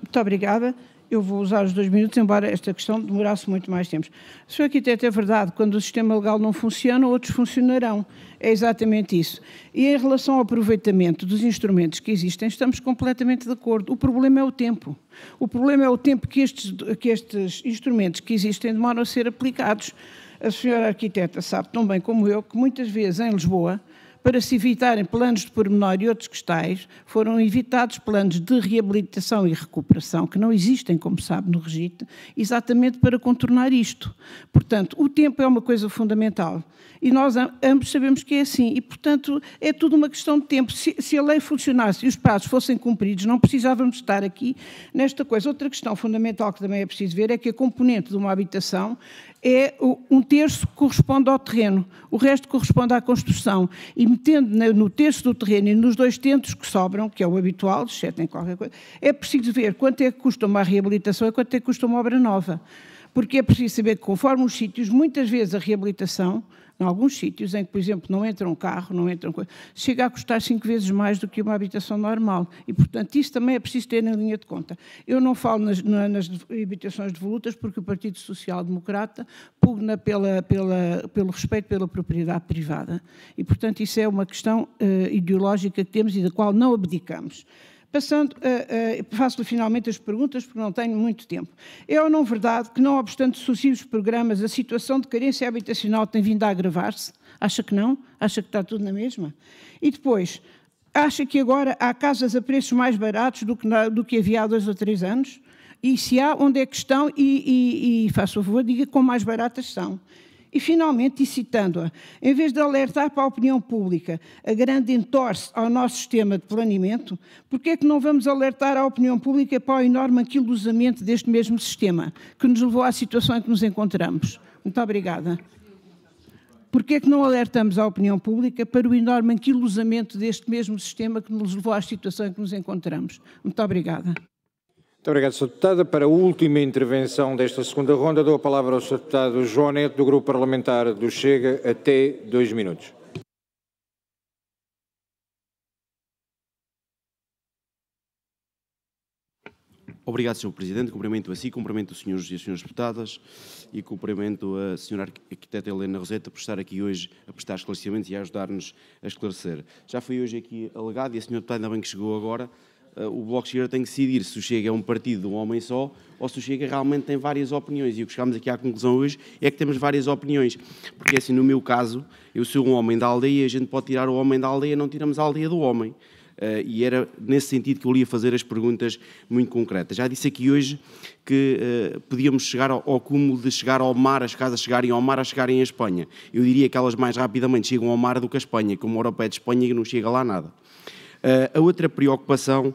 Muito obrigada. Eu vou usar os 2 minutos, embora esta questão demorasse muito mais tempo. Sr. Arquiteto, é verdade, quando o sistema legal não funciona, outros funcionarão. É exatamente isso. E em relação ao aproveitamento dos instrumentos que existem, estamos completamente de acordo. O problema é o tempo. O problema é o tempo que estes instrumentos que existem demoram a ser aplicados. A senhora arquiteta sabe tão bem como eu que muitas vezes em Lisboa, para se evitarem planos de pormenor e outros questões, foram evitados planos de reabilitação e recuperação, que não existem, como sabe, no REGIT, exatamente para contornar isto. Portanto, o tempo é uma coisa fundamental. E nós ambos sabemos que é assim. E, portanto, é tudo uma questão de tempo. Se a lei funcionasse e os prazos fossem cumpridos, não precisávamos estar aqui nesta coisa. Outra questão fundamental que também é preciso ver é que a componente de uma habitação é 1/3 corresponde ao terreno, o resto corresponde à construção. E metendo no terço do terreno e nos 2/3 que sobram, que é o habitual, exceto em qualquer coisa, é preciso ver quanto é que custa uma reabilitação e quanto é que custa uma obra nova. Porque é preciso saber que, conforme os sítios, muitas vezes a reabilitação, em alguns sítios em que, por exemplo, não entra um carro, não entra coisa, chega a custar 5 vezes mais do que uma habitação normal. E, portanto, isso também é preciso ter na linha de conta. Eu não falo nas habitações devolutas porque o Partido Social Democrata pugna pelo respeito pela propriedade privada. E, portanto, isso é uma questão ideológica que temos e da qual não abdicamos. Faço-lhe finalmente as perguntas, porque não tenho muito tempo. É ou não verdade que, não obstante sucessivos programas, a situação de carência habitacional tem vindo a agravar-se? Acha que não? Acha que está tudo na mesma? E depois, acha que agora há casas a preços mais baratos do que havia há 2 ou 3 anos? E se há, onde é que estão? E faça o favor, diga quão mais baratas são. E, finalmente, e citando-a, em vez de alertar para a opinião pública a grande entorse ao nosso sistema de planeamento, por que é que não vamos alertar a opinião pública para o enorme anquilosamento deste mesmo sistema, que nos levou à situação em que nos encontramos? Muito obrigada. Por que é que não alertamos a opinião pública para o enorme anquilosamento deste mesmo sistema que nos levou à situação em que nos encontramos? Muito obrigada.
Muito obrigado, Sra. Deputada. Para a última intervenção desta segunda ronda, dou a palavra ao Sr. Deputado João Neto, do Grupo Parlamentar do Chega, até 2 minutos.
Obrigado, Sr. Presidente. Cumprimento a si, cumprimento os senhores e as senhoras deputadas e cumprimento a Sra. Arquiteta Helena Roseta por estar aqui hoje a prestar esclarecimentos e a ajudar-nos a esclarecer. Já foi hoje aqui alegado, e a Sra. Deputada ainda bem que chegou agora, o Bloco de Esquerda tem que decidir se o Chega é um partido de um homem só ou se o Chega realmente tem várias opiniões. E o que chegámos aqui à conclusão hoje é que temos várias opiniões. Porque, assim, no meu caso, eu sou um homem da aldeia e a gente pode tirar o homem da aldeia, não tiramos a aldeia do homem. E era nesse sentido que eu ia fazer as perguntas muito concretas. Já disse aqui hoje que podíamos chegar ao cúmulo de chegar ao mar, as casas chegarem ao mar a chegarem à Espanha. Eu diria que elas mais rapidamente chegam ao mar do que a Espanha, que eu moro ao pé de Espanha e não chega lá nada. A outra preocupação,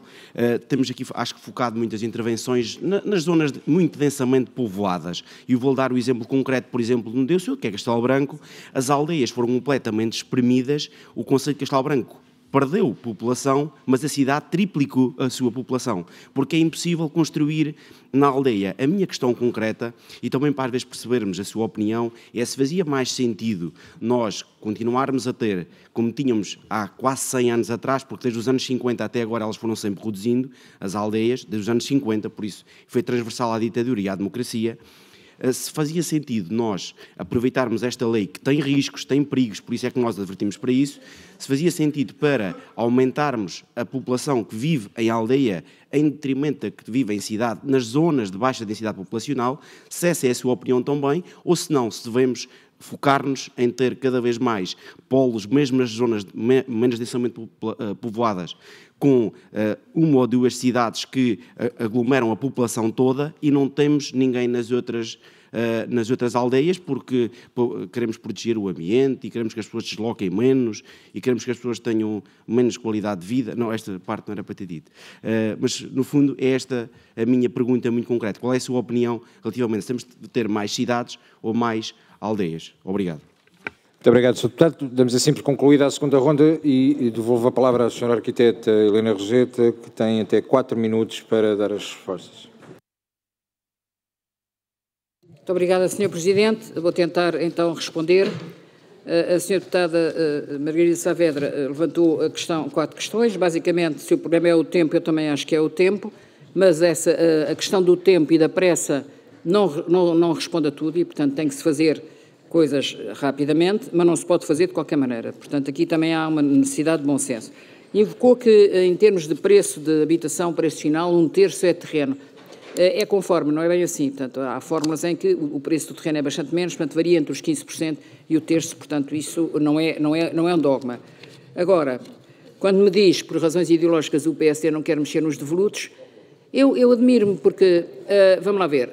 temos aqui, acho que focado muitas intervenções nas zonas muito densamente povoadas. E eu vou dar o exemplo concreto, por exemplo, no Deus, que é Castelo Branco. As aldeias foram completamente espremidas, o concelho de Castelo Branco perdeu população, mas a cidade triplicou a sua população, porque é impossível construir na aldeia. A minha questão concreta, e também para às vezes percebermos a sua opinião, é se fazia mais sentido nós continuarmos a ter, como tínhamos há quase 100 anos atrás, porque desde os anos 50 até agora elas foram sempre reduzindo, as aldeias, desde os anos 50, por isso foi transversal à ditadura e à democracia. Se fazia sentido nós aproveitarmos esta lei que tem riscos, tem perigos, por isso é que nós advertimos para isso, se fazia sentido para aumentarmos a população que vive em aldeia em detrimento da que vive em cidade, nas zonas de baixa densidade populacional, se essa é a sua opinião também, ou se não, se devemos focar-nos em ter cada vez mais polos, mesmo nas zonas menos densamente povoadas, com uma ou duas cidades que aglomeram a população toda e não temos ninguém nas outras aldeias, porque queremos proteger o ambiente e queremos que as pessoas se desloquem menos e queremos que as pessoas tenham menos qualidade de vida. Não, esta parte não era para ter dito. Mas, no fundo, é esta a minha pergunta muito concreta. Qual é a sua opinião relativamente? Temos de ter mais cidades ou mais aldeias? Obrigado.
Muito obrigado, Sr. Deputado. Damos assim por concluída a segunda ronda e devolvo a palavra à Sra. Arquiteta Helena Roseta, que tem até 4 minutos para dar as respostas.
Muito obrigada, Sr. Presidente. Vou tentar, então, responder. A Sra. Deputada Margarida Saavedra levantou 4 questões. Basicamente, se o problema é o tempo, eu também acho que é o tempo, mas a questão do tempo e da pressa não responde a tudo e, portanto, tem que se fazer coisas rapidamente, mas não se pode fazer de qualquer maneira. Portanto, aqui também há uma necessidade de bom senso. Invocou que, em termos de preço de habitação, preço final, 1/3 é terreno. É conforme, não é bem assim. Portanto, há fórmulas em que o preço do terreno é bastante menos, portanto, varia entre os 15% e o terço, portanto, isso não é um dogma. Agora, quando me diz, por razões ideológicas, o PSD não quer mexer nos devolutos, eu admiro-me porque, vamos lá ver,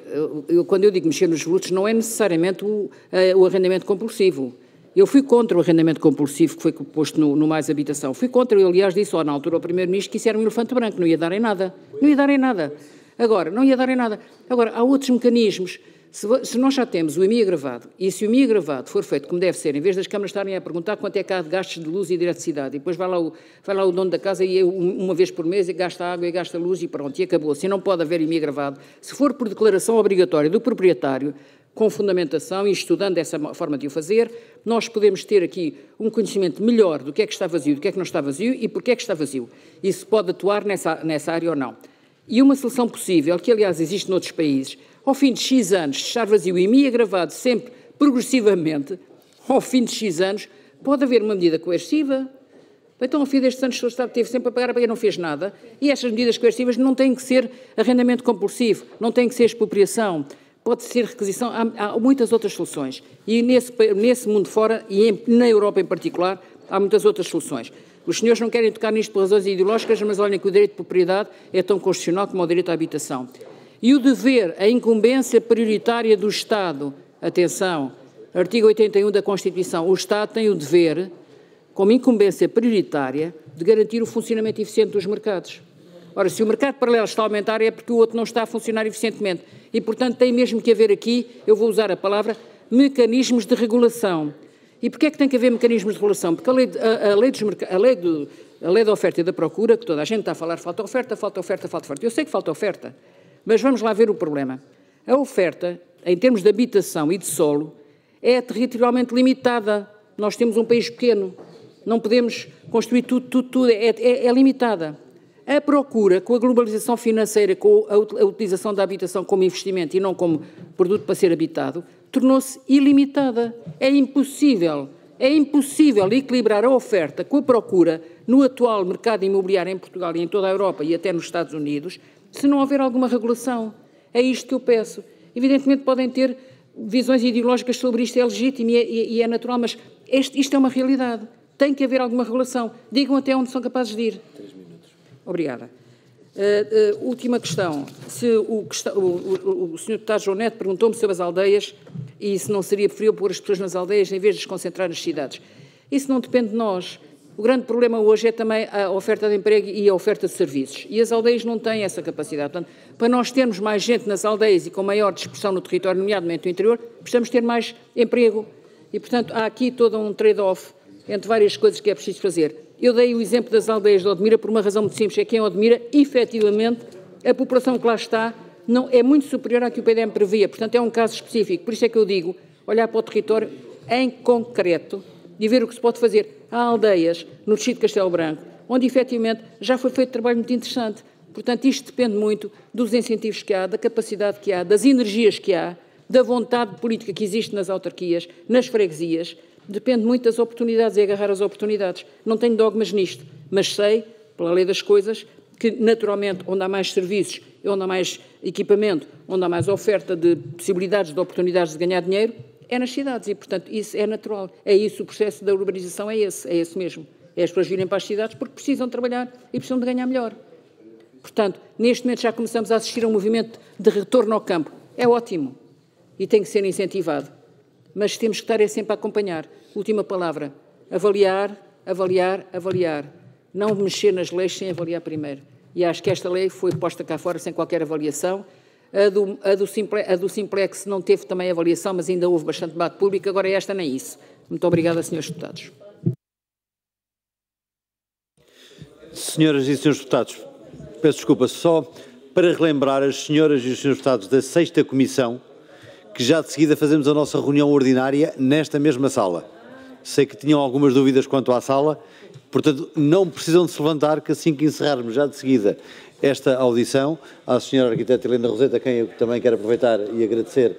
quando eu digo mexer nos devolutos, não é necessariamente o arrendamento compulsivo. Eu fui contra o arrendamento compulsivo que foi posto no Mais Habitação. Fui contra, eu aliás disse na altura ao Primeiro-Ministro que isso era um elefante branco, não ia dar em nada. Não ia dar em nada. Agora, não ia dar em nada. Agora, há outros mecanismos. Se nós já temos o IMI agravado, e se o IMI agravado for feito como deve ser, em vez das câmaras estarem a perguntar quanto é que há de gastos de luz e de eletricidade, e depois vai lá o dono da casa e uma vez por mês e gasta água e gasta luz e pronto, e acabou. Se não pode haver IMI agravado, se for por declaração obrigatória do proprietário, com fundamentação e estudando essa forma de o fazer, nós podemos ter aqui um conhecimento melhor do que é que está vazio, do que é que não está vazio e porque é que está vazio. E se pode atuar nessa área ou não. E uma solução possível, que aliás existe noutros países, ao fim de X anos, de estar vazio e IMI agravado sempre progressivamente, ao fim de X anos, pode haver uma medida coerciva, Então, ao fim destes anos, o Estado teve sempre a pagar e não fez nada. E estas medidas coercivas não têm que ser arrendamento compulsivo, não têm que ser expropriação, pode ser requisição, há muitas outras soluções. E nesse mundo fora, e na Europa em particular, há muitas outras soluções. Os senhores não querem tocar nisto por razões ideológicas, mas olhem que o direito de propriedade é tão constitucional como o direito à habitação. E o dever, a incumbência prioritária do Estado, atenção, artigo 81 da Constituição, o Estado tem o dever, como incumbência prioritária, de garantir o funcionamento eficiente dos mercados. Ora, se o mercado paralelo está a aumentar é porque o outro não está a funcionar eficientemente. E, portanto, tem mesmo que haver aqui, eu vou usar a palavra, mecanismos de regulação. E porquê é que tem que haver mecanismos de regulação? Porque a lei da oferta e da procura, que toda a gente está a falar, falta oferta, falta oferta, falta oferta. Eu sei que falta oferta, mas vamos lá ver o problema. A oferta, em termos de habitação e de solo, é territorialmente limitada. Nós temos um país pequeno, não podemos construir tudo, é limitada. A procura, com a globalização financeira, com a utilização da habitação como investimento e não como produto para ser habitado, tornou-se ilimitada. É impossível equilibrar a oferta com a procura no atual mercado imobiliário em Portugal e em toda a Europa e até nos Estados Unidos, se não houver alguma regulação. É isto que eu peço. Evidentemente podem ter visões ideológicas sobre isto, é legítimo e é natural, mas isto é uma realidade. Tem que haver alguma regulação. Digam até onde são capazes de ir. 3 minutos. Obrigada. Última questão. O Sr. Deputado João Neto perguntou-me sobre as aldeias e se não seria preferível pôr as pessoas nas aldeias em vez de as concentrar nas cidades. Isso não depende de nós. O grande problema hoje é também a oferta de emprego e a oferta de serviços. E as aldeias não têm essa capacidade. Portanto, para nós termos mais gente nas aldeias e com maior dispersão no território, nomeadamente no interior, precisamos ter mais emprego. E, portanto, há aqui todo um trade-off entre várias coisas que é preciso fazer. Eu dei o exemplo das aldeias de Odmira por uma razão muito simples, é que em Odmira, efetivamente, a população que lá está é muito superior à que o PDM previa, portanto é um caso específico. Por isso é que eu digo, olhar para o território em concreto e ver o que se pode fazer. Há aldeias no distrito de Castelo Branco, onde efetivamente já foi feito trabalho muito interessante. Portanto, isto depende muito dos incentivos que há, da capacidade que há, das energias que há, da vontade política que existe nas autarquias, nas freguesias. Depende muito das oportunidades e agarrar as oportunidades. Não tenho dogmas nisto, mas sei, pela lei das coisas, que naturalmente onde há mais serviços, onde há mais equipamento, onde há mais oferta de possibilidades, de oportunidades de ganhar dinheiro, é nas cidades e, portanto, isso é natural. É isso, o processo da urbanização é esse mesmo. É as pessoas virem para as cidades porque precisam trabalhar e precisam de ganhar melhor. Portanto, neste momento já começamos a assistir a um movimento de retorno ao campo. É ótimo e tem que ser incentivado. Mas temos que estar sempre a acompanhar. Última palavra, avaliar. Não mexer nas leis sem avaliar primeiro. E acho que esta lei foi posta cá fora sem qualquer avaliação. A do Simplex não teve também avaliação, mas ainda houve bastante debate público. Agora esta nem isso. Muito obrigada, senhores deputados.
Senhoras e senhores deputados, peço desculpa, só para relembrar as senhoras e os senhores deputados da 6ª Comissão que já de seguida fazemos a nossa reunião ordinária nesta mesma sala. Sei que tinham algumas dúvidas quanto à sala, portanto não precisam de se levantar, que assim que encerrarmos já de seguida esta audição, à senhora arquiteta Helena Roseta, a quem eu também quero aproveitar e agradecer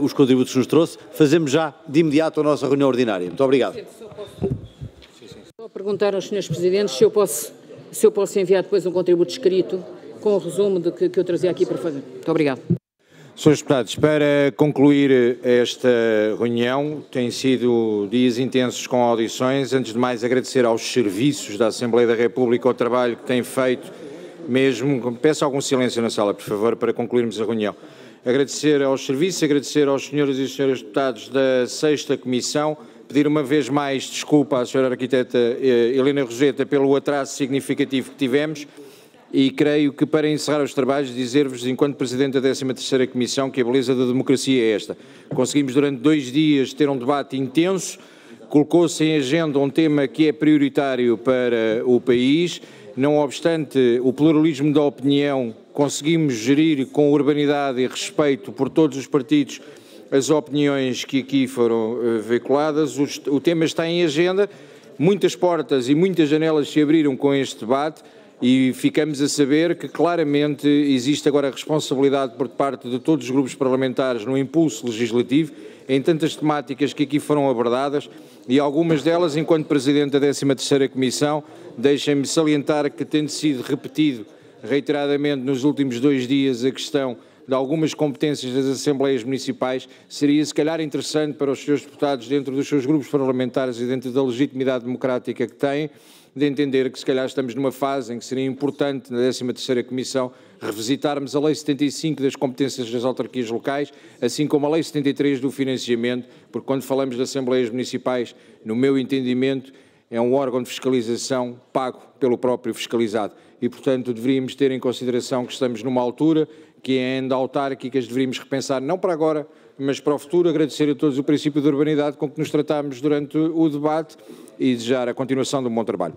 os contributos que nos trouxe, fazemos já de imediato a nossa reunião ordinária. Muito obrigado.
Só perguntar aos senhores presidentes se eu posso enviar depois um contributo escrito com o resumo do que eu trazia aqui para fazer. Muito obrigado.
Senhores deputados, para concluir esta reunião, têm sido dias intensos com audições. Antes de mais, agradecer aos serviços da Assembleia da República o trabalho que têm feito, mesmo, peço algum silêncio na sala, por favor, para concluirmos a reunião. Agradecer aos serviços, agradecer aos senhores e senhoras deputados da 6ª Comissão, pedir uma vez mais desculpa à senhora arquiteta Helena Roseta pelo atraso significativo que tivemos. E creio que, para encerrar os trabalhos, dizer-vos, enquanto Presidente da 13ª Comissão, que a beleza da democracia é esta. Conseguimos, durante 2 dias, ter um debate intenso, colocou-se em agenda um tema que é prioritário para o país. Não obstante o pluralismo da opinião, conseguimos gerir com urbanidade e respeito por todos os partidos as opiniões que aqui foram veiculadas. O tema está em agenda, muitas portas e muitas janelas se abriram com este debate. E ficamos a saber que claramente existe agora a responsabilidade por parte de todos os grupos parlamentares no impulso legislativo, em tantas temáticas que aqui foram abordadas, e algumas delas, enquanto Presidente da 13ª Comissão, deixem-me salientar que, tendo sido repetido reiteradamente nos últimos 2 dias a questão de algumas competências das Assembleias Municipais, seria se calhar interessante para os senhores deputados, dentro dos seus grupos parlamentares e dentro da legitimidade democrática que têm, de entender que se calhar estamos numa fase em que seria importante, na 13ª Comissão, revisitarmos a Lei 75 das competências das autarquias locais, assim como a Lei 73 do financiamento, porque quando falamos de Assembleias Municipais, no meu entendimento, é um órgão de fiscalização pago pelo próprio fiscalizado e, portanto, deveríamos ter em consideração que estamos numa altura que é ainda autárquicas, deveríamos repensar, não para agora, mas para o futuro. Agradecer a todos o princípio de urbanidade com que nos tratámos durante o debate e desejar a continuação de um bom trabalho.